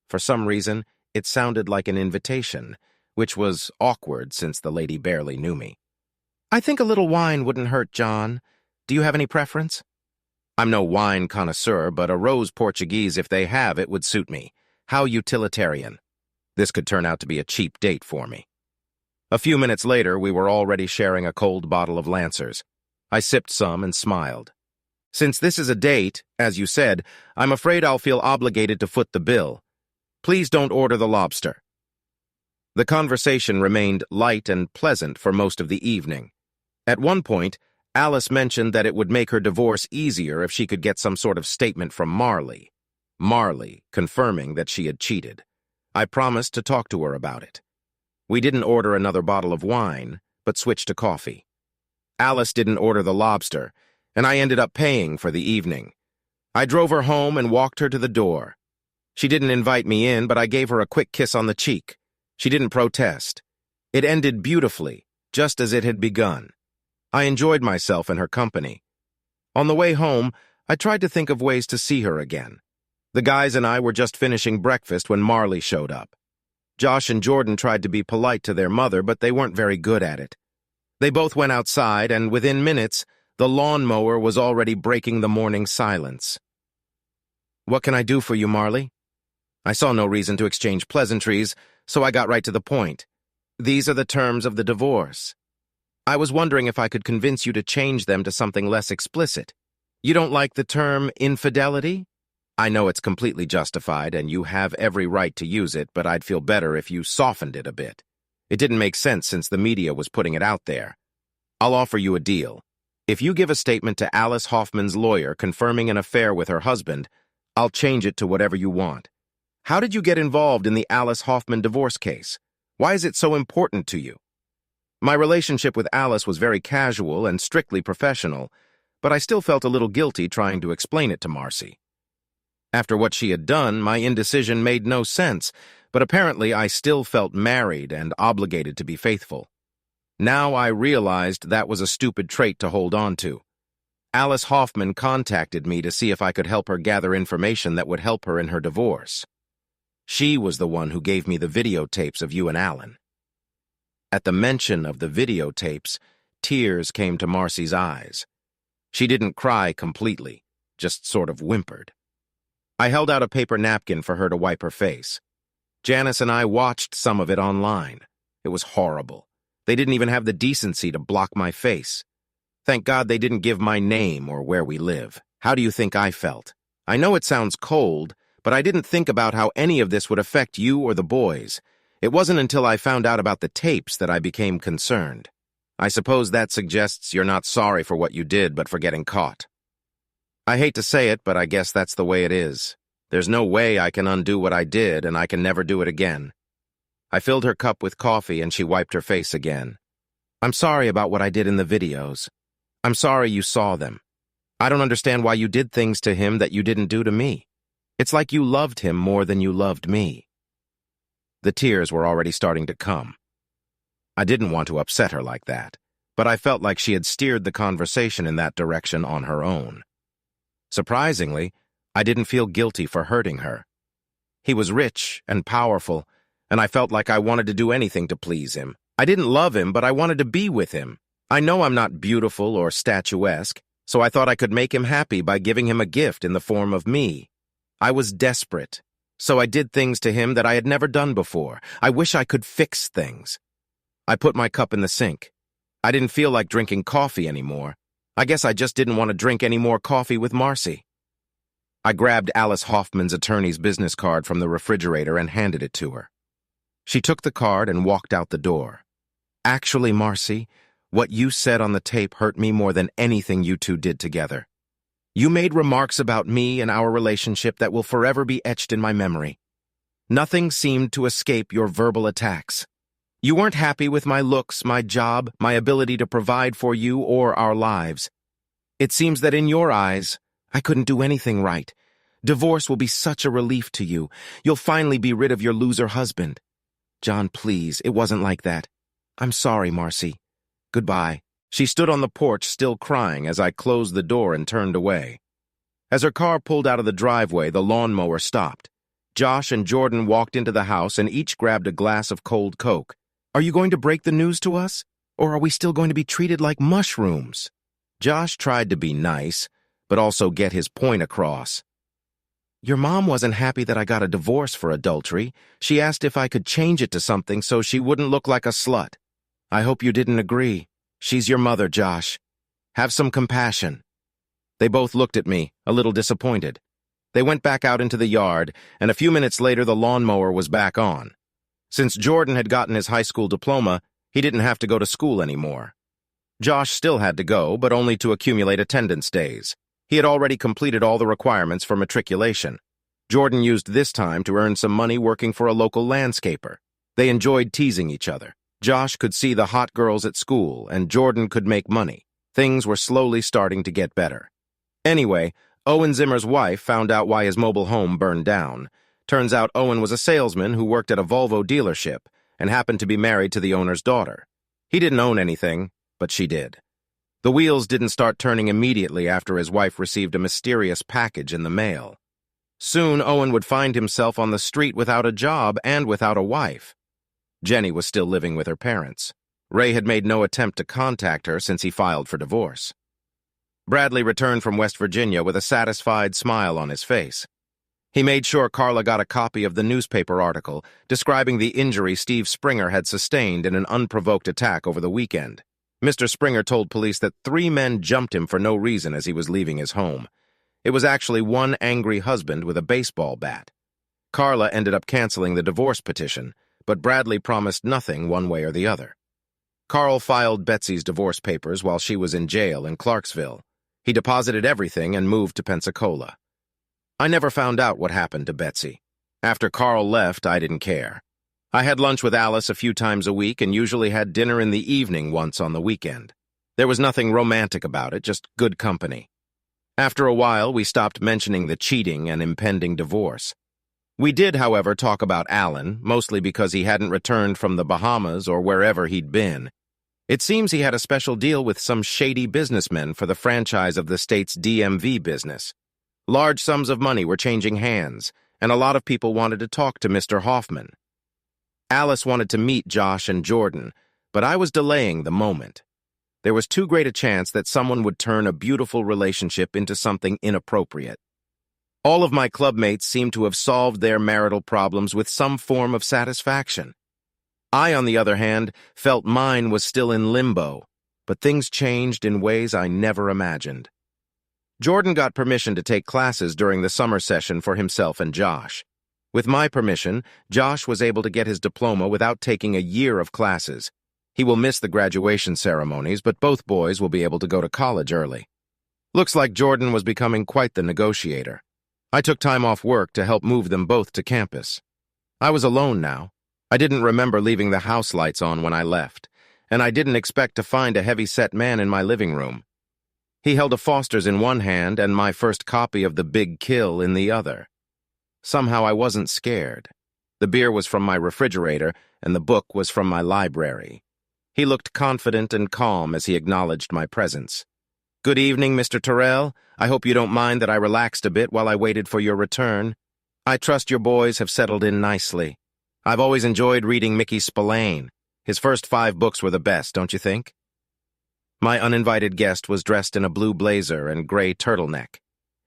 For some reason, it sounded like an invitation, which was awkward since the lady barely knew me. I think a little wine wouldn't hurt, John. Do you have any preference? I'm no wine connoisseur, but a rose Portuguese, if they have it, would suit me. How utilitarian. This could turn out to be a cheap date for me. A few minutes later, we were already sharing a cold bottle of Lancers. I sipped some and smiled. Since this is a date, as you said, I'm afraid I'll feel obligated to foot the bill. Please don't order the lobster. The conversation remained light and pleasant for most of the evening. At one point, Alice mentioned that it would make her divorce easier if she could get some sort of statement from Marley. Marley, confirming that she had cheated. I promised to talk to her about it. We didn't order another bottle of wine, but switched to coffee. Alice didn't order the lobster, and I ended up paying for the evening. I drove her home and walked her to the door. She didn't invite me in, but I gave her a quick kiss on the cheek. She didn't protest. It ended beautifully, just as it had begun. I enjoyed myself in her company. On the way home, I tried to think of ways to see her again. The guys and I were just finishing breakfast when Marley showed up. Josh and Jordan tried to be polite to their mother, but they weren't very good at it. They both went outside, and within minutes, The lawnmower was already breaking the morning silence. "What can I do for you, Marley?" I saw no reason to exchange pleasantries, so I got right to the point. "These are the terms of the divorce. I was wondering if I could convince you to change them to something less explicit. You don't like the term infidelity? I know it's completely justified and you have every right to use it, but I'd feel better if you softened it a bit. It didn't make sense since the media was putting it out there. I'll offer you a deal. If you give a statement to Alice Hoffman's lawyer confirming an affair with her husband, I'll change it to whatever you want. How did you get involved in the Alice Hoffman divorce case? Why is it so important to you?" My relationship with Alice was very casual and strictly professional, but I still felt a little guilty trying to explain it to Marcy. After what she had done, my indecision made no sense, but apparently I still felt married and obligated to be faithful. Now I realized that was a stupid trait to hold on to. Alice Hoffman contacted me to see if I could help her gather information that would help her in her divorce. She was the one who gave me the videotapes of you and Alan. At the mention of the videotapes, tears came to Marcy's eyes. She didn't cry completely, just sort of whimpered. I held out a paper napkin for her to wipe her face. Janice and I watched some of it online. It was horrible. They didn't even have the decency to block my face. Thank God they didn't give my name or where we live. How do you think I felt? I know it sounds cold, but I didn't think about how any of this would affect you or the boys. It wasn't until I found out about the tapes that I became concerned. I suppose that suggests you're not sorry for what you did, but for getting caught. I hate to say it, but I guess that's the way it is. There's no way I can undo what I did, and I can never do it again. I filled her cup with coffee, and she wiped her face again. "I'm sorry about what I did in the videos. I'm sorry you saw them. I don't understand why you did things to him that you didn't do to me. It's like you loved him more than you loved me." The tears were already starting to come. I didn't want to upset her like that, but I felt like she had steered the conversation in that direction on her own. Surprisingly, I didn't feel guilty for hurting her. He was rich and powerful, and I felt like I wanted to do anything to please him. I didn't love him, but I wanted to be with him. I know I'm not beautiful or statuesque, so I thought I could make him happy by giving him a gift in the form of me. I was desperate, so I did things to him that I had never done before. I wish I could fix things. I put my cup in the sink. I didn't feel like drinking coffee anymore. I guess I just didn't want to drink any more coffee with Marcy. I grabbed Alice Hoffman's attorney's business card from the refrigerator and handed it to her. She took the card and walked out the door. "Actually, Marcy, what you said on the tape hurt me more than anything you two did together. You made remarks about me and our relationship that will forever be etched in my memory. Nothing seemed to escape your verbal attacks. You weren't happy with my looks, my job, my ability to provide for you or our lives. It seems that in your eyes, I couldn't do anything right. Divorce will be such a relief to you. You'll finally be rid of your loser husband. John, please, it wasn't like that. I'm sorry, Marcy. Goodbye." She stood on the porch still crying as I closed the door and turned away. As her car pulled out of the driveway, the lawnmower stopped. Josh and Jordan walked into the house and each grabbed a glass of cold Coke. "Are you going to break the news to us? Or are we still going to be treated like mushrooms?" Josh tried to be nice, but also get his point across. "Your mom wasn't happy that I got a divorce for adultery. She asked if I could change it to something so she wouldn't look like a slut. I hope you didn't agree. She's your mother, Josh. Have some compassion." They both looked at me, a little disappointed. They went back out into the yard, and a few minutes later the lawnmower was back on. Since Jordan had gotten his high school diploma, he didn't have to go to school anymore. Josh still had to go, but only to accumulate attendance days. He had already completed all the requirements for matriculation. Jordan used this time to earn some money working for a local landscaper. They enjoyed teasing each other. Josh could see the hot girls at school, and Jordan could make money. Things were slowly starting to get better. Anyway, Owen Zimmer's wife found out why his mobile home burned down. Turns out Owen was a salesman who worked at a Volvo dealership and happened to be married to the owner's daughter. He didn't own anything, but she did. The wheels didn't start turning immediately after his wife received a mysterious package in the mail. Soon, Owen would find himself on the street without a job and without a wife. Jenny was still living with her parents. Ray had made no attempt to contact her since he filed for divorce. Bradley returned from West Virginia with a satisfied smile on his face. He made sure Carla got a copy of the newspaper article describing the injury Steve Springer had sustained in an unprovoked attack over the weekend. Mr. Springer told police that 3 men jumped him for no reason as he was leaving his home. It was actually one angry husband with a baseball bat. Carla ended up canceling the divorce petition, but Bradley promised nothing one way or the other. Carl filed Betsy's divorce papers while she was in jail in Clarksville. He deposited everything and moved to Pensacola. I never found out what happened to Betsy. After Carl left, I didn't care. I had lunch with Alice a few times a week and usually had dinner in the evening once on the weekend. There was nothing romantic about it, just good company. After a while, we stopped mentioning the cheating and impending divorce. We did, however, talk about Alan, mostly because he hadn't returned from the Bahamas or wherever he'd been. It seems he had a special deal with some shady businessmen for the franchise of the state's DMV business. Large sums of money were changing hands, and a lot of people wanted to talk to Mr. Hoffman. Alice wanted to meet Josh and Jordan, but I was delaying the moment. There was too great a chance that someone would turn a beautiful relationship into something inappropriate. All of my clubmates seemed to have solved their marital problems with some form of satisfaction. I, on the other hand, felt mine was still in limbo, but things changed in ways I never imagined. Jordan got permission to take classes during the summer session for himself and Josh. With my permission, Josh was able to get his diploma without taking a year of classes. He will miss the graduation ceremonies, but both boys will be able to go to college early. Looks like Jordan was becoming quite the negotiator. I took time off work to help move them both to campus. I was alone now. I didn't remember leaving the house lights on when I left, and I didn't expect to find a heavy-set man in my living room. He held a Foster's in one hand and my first copy of The Big Kill in the other. Somehow I wasn't scared. The beer was from my refrigerator, and the book was from my library. He looked confident and calm as he acknowledged my presence. "Good evening, Mr. Terrell. I hope you don't mind that I relaxed a bit while I waited for your return. I trust your boys have settled in nicely. I've always enjoyed reading Mickey Spillane. His first 5 books were the best, don't you think?" My uninvited guest was dressed in a blue blazer and gray turtleneck.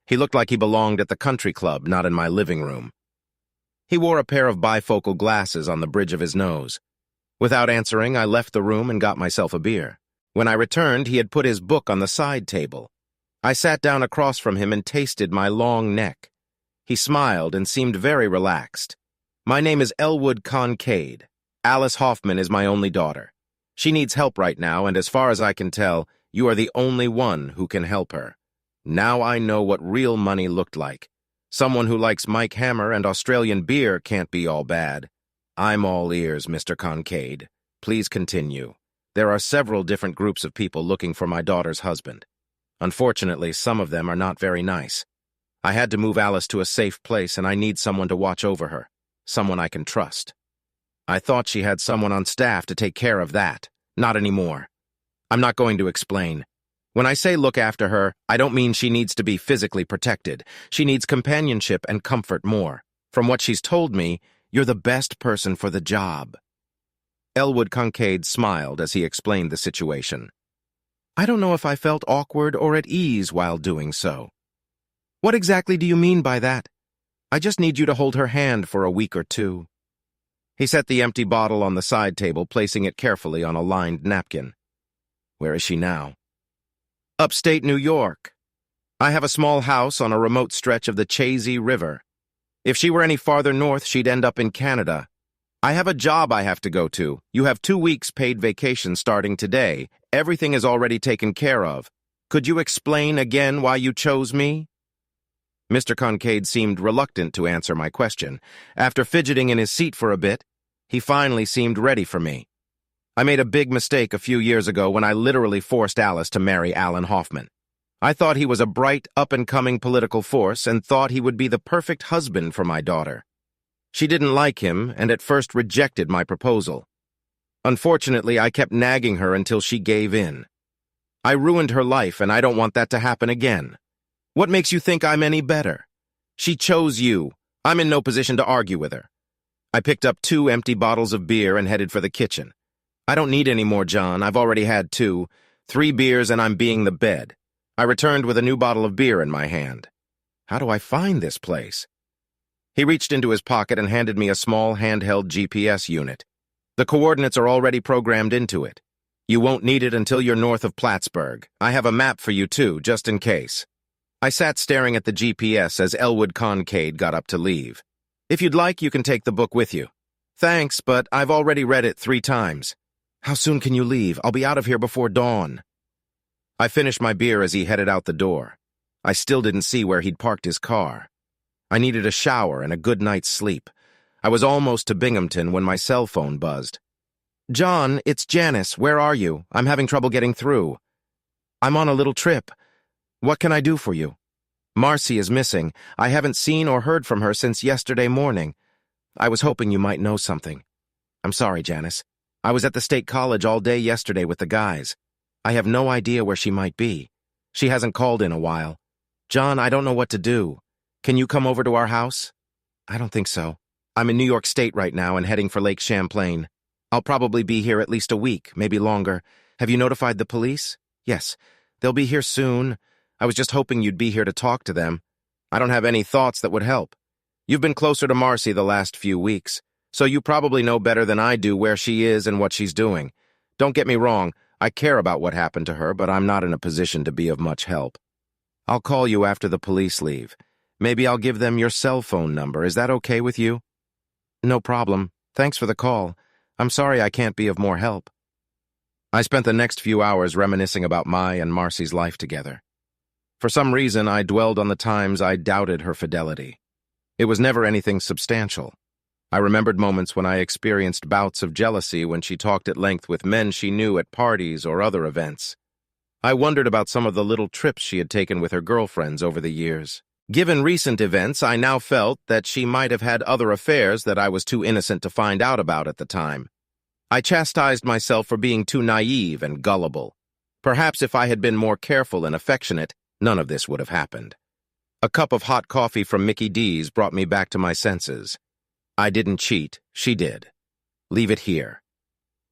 He looked like he belonged at the country club, not in my living room. He wore a pair of bifocal glasses on the bridge of his nose. Without answering, I left the room and got myself a beer. When I returned, he had put his book on the side table. I sat down across from him and tasted my long neck. He smiled and seemed very relaxed. "My name is Elwood Kincaid. Alice Hoffman is my only daughter. She needs help right now, and as far as I can tell, you are the only one who can help her. Now I know what real money looked like. Someone who likes Mike Hammer and Australian beer can't be all bad. I'm all ears, Mr. Kincaid. Please continue. There are several different groups of people looking for my daughter's husband. Unfortunately, some of them are not very nice. I had to move Alice to a safe place, and I need someone to watch over her, someone I can trust. I thought she had someone on staff to take care of that. Not anymore. I'm not going to explain. When I say look after her, I don't mean she needs to be physically protected. She needs companionship and comfort more. From what she's told me, you're the best person for the job." Elwood Kincaid smiled as he explained the situation. I don't know if I felt awkward or at ease while doing so. "What exactly do you mean by that?" "I just need you to hold her hand for a week or 2. He set the empty bottle on the side table, placing it carefully on a lined napkin. "Where is she now?" "Upstate New York. I have a small house on a remote stretch of the Chazy River. If she were any farther north, she'd end up in Canada. I have a job I have to go to. You have 2 weeks paid vacation starting today. Everything is already taken care of. Could you explain again why you chose me?" Mr. Kincaid seemed reluctant to answer my question. After fidgeting in his seat for a bit, he finally seemed ready for me. "I made a big mistake a few years ago when I literally forced Alice to marry Alan Hoffman. I thought he was a bright, up-and-coming political force and thought he would be the perfect husband for my daughter. She didn't like him and at first rejected my proposal. Unfortunately, I kept nagging her until she gave in. I ruined her life, and I don't want that to happen again. What makes you think I'm any better? She chose you. I'm in no position to argue with her." I picked up 2 empty bottles of beer and headed for the kitchen. "I don't need any more, John. I've already had 2. 3 beers and I'm being the bed. I returned with a new bottle of beer in my hand. How do I find this place? He reached into his pocket and handed me a small handheld GPS unit. The coordinates are already programmed into it. You won't need it until you're north of Plattsburgh. I have a map for you too, just in case. I sat staring at the GPS as Elwood Concade got up to leave. If you'd like, you can take the book with you. Thanks, but I've already read it 3 times. How soon can you leave? I'll be out of here before dawn. I finished my beer as he headed out the door. I still didn't see where he'd parked his car. I needed a shower and a good night's sleep. I was almost to Binghamton when my cell phone buzzed. John, it's Janice. Where are you? I'm having trouble getting through. I'm on a little trip. What can I do for you? Marcy is missing. I haven't seen or heard from her since yesterday morning. I was hoping you might know something. I'm sorry, Janice. I was at the state college all day yesterday with the guys. I have no idea where she might be. She hasn't called in a while. John, I don't know what to do. Can you come over to our house? I don't think so. I'm in New York State right now and heading for Lake Champlain. I'll probably be here at least a week, maybe longer. Have you notified the police? Yes. They'll be here soon. I was just hoping you'd be here to talk to them. I don't have any thoughts that would help. You've been closer to Marcy the last few weeks, so you probably know better than I do where she is and what she's doing. Don't get me wrong. I care about what happened to her, but I'm not in a position to be of much help. I'll call you after the police leave. Maybe I'll give them your cell phone number. Is that okay with you? No problem. Thanks for the call. I'm sorry I can't be of more help. I spent the next few hours reminiscing about my and Marcy's life together. For some reason, I dwelled on the times I doubted her fidelity. It was never anything substantial. I remembered moments when I experienced bouts of jealousy when she talked at length with men she knew at parties or other events. I wondered about some of the little trips she had taken with her girlfriends over the years. Given recent events, I now felt that she might have had other affairs that I was too innocent to find out about at the time. I chastised myself for being too naive and gullible. Perhaps if I had been more careful and affectionate, none of this would have happened. A cup of hot coffee from Mickey D's brought me back to my senses. I didn't cheat, she did. Leave it here.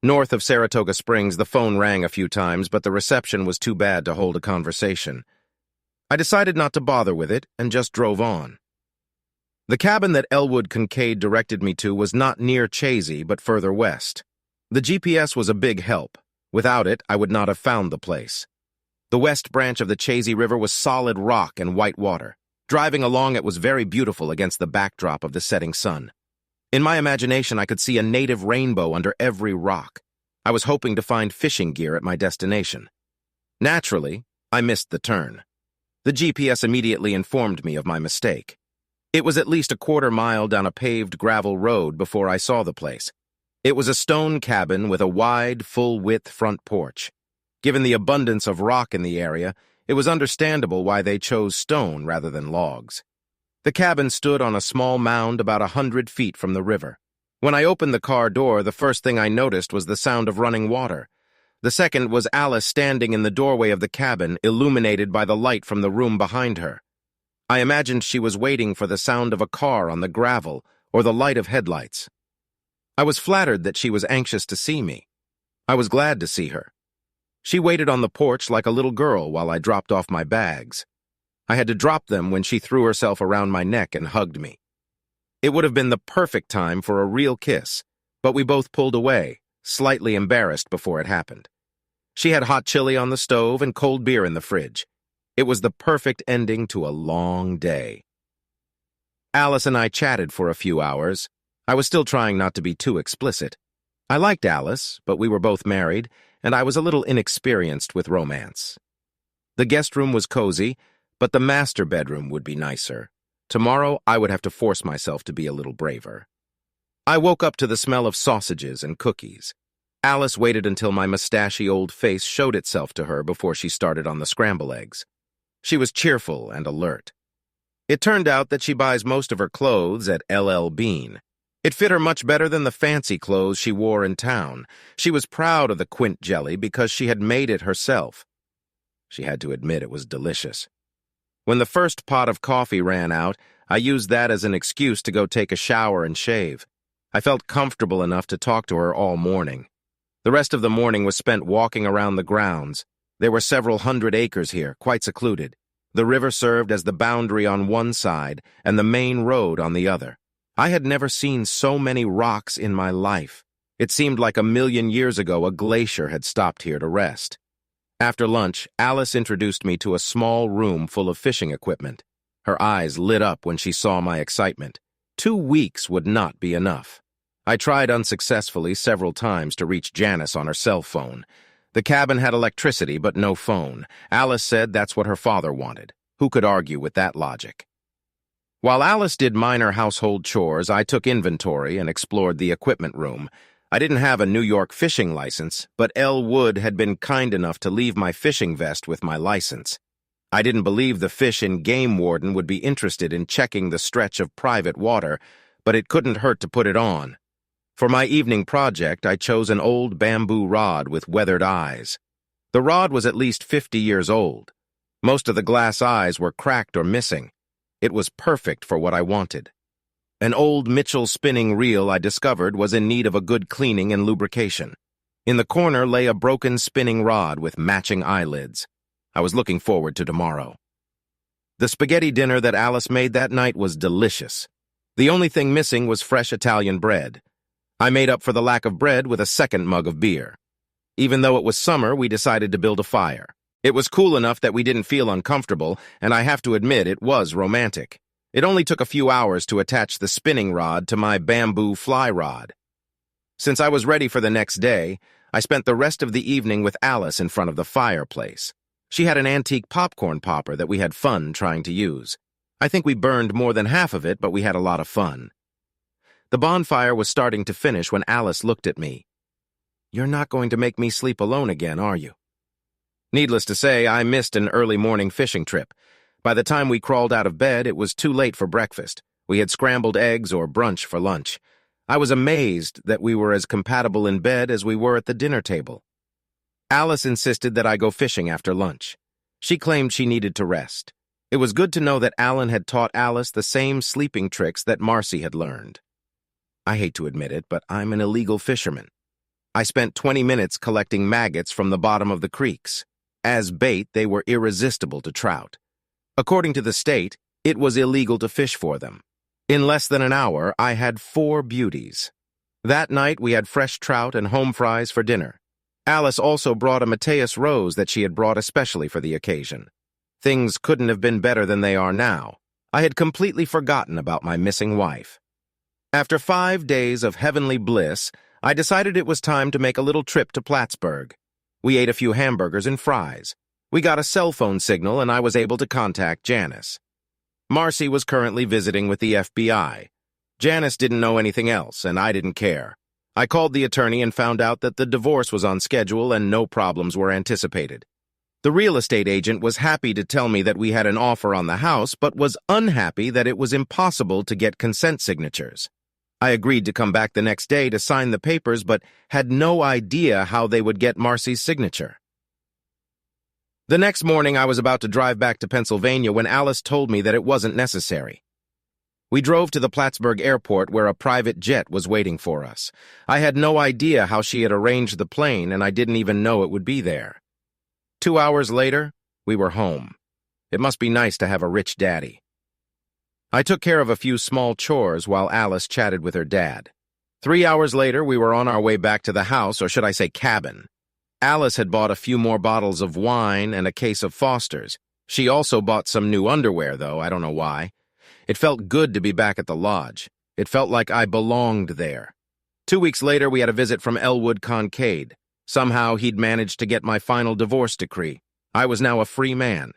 North of Saratoga Springs, the phone rang a few times, but the reception was too bad to hold a conversation. I decided not to bother with it and just drove on. The cabin that Elwood Concade directed me to was not near Chazy, but further west. The GPS was a big help. Without it, I would not have found the place. The west branch of the Chazy River was solid rock and white water. Driving along it was very beautiful against the backdrop of the setting sun. In my imagination, I could see a native rainbow under every rock. I was hoping to find fishing gear at my destination. Naturally, I missed the turn. The GPS immediately informed me of my mistake. It was at least a quarter-mile down a paved gravel road before I saw the place. It was a stone cabin with a wide, full-width front porch. Given the abundance of rock in the area, it was understandable why they chose stone rather than logs. The cabin stood on a small mound about 100 feet from the river. When I opened the car door, the first thing I noticed was the sound of running water. The second was Alice standing in the doorway of the cabin, illuminated by the light from the room behind her. I imagined she was waiting for the sound of a car on the gravel or the light of headlights. I was flattered that she was anxious to see me. I was glad to see her. She waited on the porch like a little girl while I dropped off my bags. I had to drop them when she threw herself around my neck and hugged me. It would have been the perfect time for a real kiss, but we both pulled away, slightly embarrassed before it happened. She had hot chili on the stove and cold beer in the fridge. It was the perfect ending to a long day. Alice and I chatted for a few hours. I was still trying not to be too explicit. I liked Alice, but we were both married, and I was a little inexperienced with romance. The guest room was cozy, but the master bedroom would be nicer. Tomorrow, I would have to force myself to be a little braver. I woke up to the smell of sausages and cookies. Alice waited until my mustachy old face showed itself to her before she started on the scramble eggs. She was cheerful and alert. It turned out that she buys most of her clothes at L.L. Bean. It fit her much better than the fancy clothes she wore in town. She was proud of the quint jelly because she had made it herself. She had to admit it was delicious. When the first pot of coffee ran out, I used that as an excuse to go take a shower and shave. I felt comfortable enough to talk to her all morning. The rest of the morning was spent walking around the grounds. There were several hundred acres here, quite secluded. The river served as the boundary on one side and the main road on the other. I had never seen so many rocks in my life. It seemed like 1,000,000 years ago a glacier had stopped here to rest. After lunch, Alice introduced me to a small room full of fishing equipment. Her eyes lit up when she saw my excitement. 2 weeks would not be enough. I tried unsuccessfully several times to reach Janice on her cell phone. The cabin had electricity but no phone. Alice said that's what her father wanted. Who could argue with that logic? While Alice did minor household chores, I took inventory and explored the equipment room. I didn't have a New York fishing license, but Elle Wood had been kind enough to leave my fishing vest with my license. I didn't believe the fish and game warden would be interested in checking the stretch of private water, but it couldn't hurt to put it on. For my evening project, I chose an old bamboo rod with weathered eyes. The rod was at least 50 years old. Most of the glass eyes were cracked or missing. It was perfect for what I wanted. An old Mitchell spinning reel I discovered was in need of a good cleaning and lubrication. In the corner lay a broken spinning rod with matching eyelids. I was looking forward to tomorrow. The spaghetti dinner that Alice made that night was delicious. The only thing missing was fresh Italian bread. I made up for the lack of bread with a second mug of beer. Even though it was summer, we decided to build a fire. It was cool enough that we didn't feel uncomfortable, and I have to admit it was romantic. It only took a few hours to attach the spinning rod to my bamboo fly rod. Since I was ready for the next day, I spent the rest of the evening with Alice in front of the fireplace. She had an antique popcorn popper that we had fun trying to use. I think we burned more than half of it, but we had a lot of fun. The bonfire was starting to finish when Alice looked at me. "You're not going to make me sleep alone again, are you?" Needless to say, I missed an early morning fishing trip. By the time we crawled out of bed, it was too late for breakfast. We had scrambled eggs or brunch for lunch. I was amazed that we were as compatible in bed as we were at the dinner table. Alice insisted that I go fishing after lunch. She claimed she needed to rest. It was good to know that Alan had taught Alice the same sleeping tricks that Marcy had learned. I hate to admit it, but I'm an illegal fisherman. I spent 20 minutes collecting maggots from the bottom of the creeks. As bait, they were irresistible to trout. According to the state, it was illegal to fish for them. In less than an hour, I had 4 beauties. That night, we had fresh trout and home fries for dinner. Alice also brought a Mateus rose that she had brought especially for the occasion. Things couldn't have been better than they are now. I had completely forgotten about my missing wife. After 5 days of heavenly bliss, I decided it was time to make a little trip to Plattsburgh. We ate a few hamburgers and fries. We got a cell phone signal and I was able to contact Janice. Marcy was currently visiting with the FBI. Janice didn't know anything else, and I didn't care. I called the attorney and found out that the divorce was on schedule and no problems were anticipated. The real estate agent was happy to tell me that we had an offer on the house, but was unhappy that it was impossible to get consent signatures. I agreed to come back the next day to sign the papers, but had no idea how they would get Marcy's signature. The next morning, I was about to drive back to Pennsylvania when Alice told me that it wasn't necessary. We drove to the Plattsburgh airport where a private jet was waiting for us. I had no idea how she had arranged the plane, and I didn't even know it would be there. 2 hours later, we were home. It must be nice to have a rich daddy. I took care of a few small chores while Alice chatted with her dad. 3 hours later, we were on our way back to the house, or should I say cabin. Alice had bought a few more bottles of wine and a case of Foster's. She also bought some new underwear, though, I don't know why. It felt good to be back at the lodge. It felt like I belonged there. 2 weeks later, we had a visit from Elwood Kincaid. Somehow, he'd managed to get my final divorce decree. I was now a free man.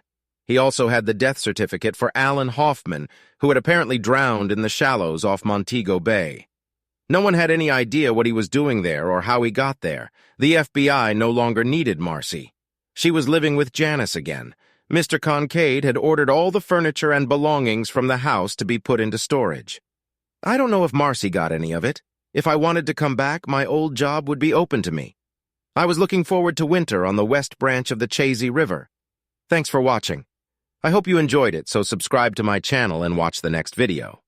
He also had the death certificate for Alan Hoffman, who had apparently drowned in the shallows off Montego Bay. No one had any idea what he was doing there or how he got there. The FBI no longer needed Marcy. She was living with Janice again. Mr. Kincaid had ordered all the furniture and belongings from the house to be put into storage. I don't know if Marcy got any of it. If I wanted to come back, my old job would be open to me. I was looking forward to winter on the west branch of the Chazy River. Thanks for watching. I hope you enjoyed it, so subscribe to my channel and watch the next video.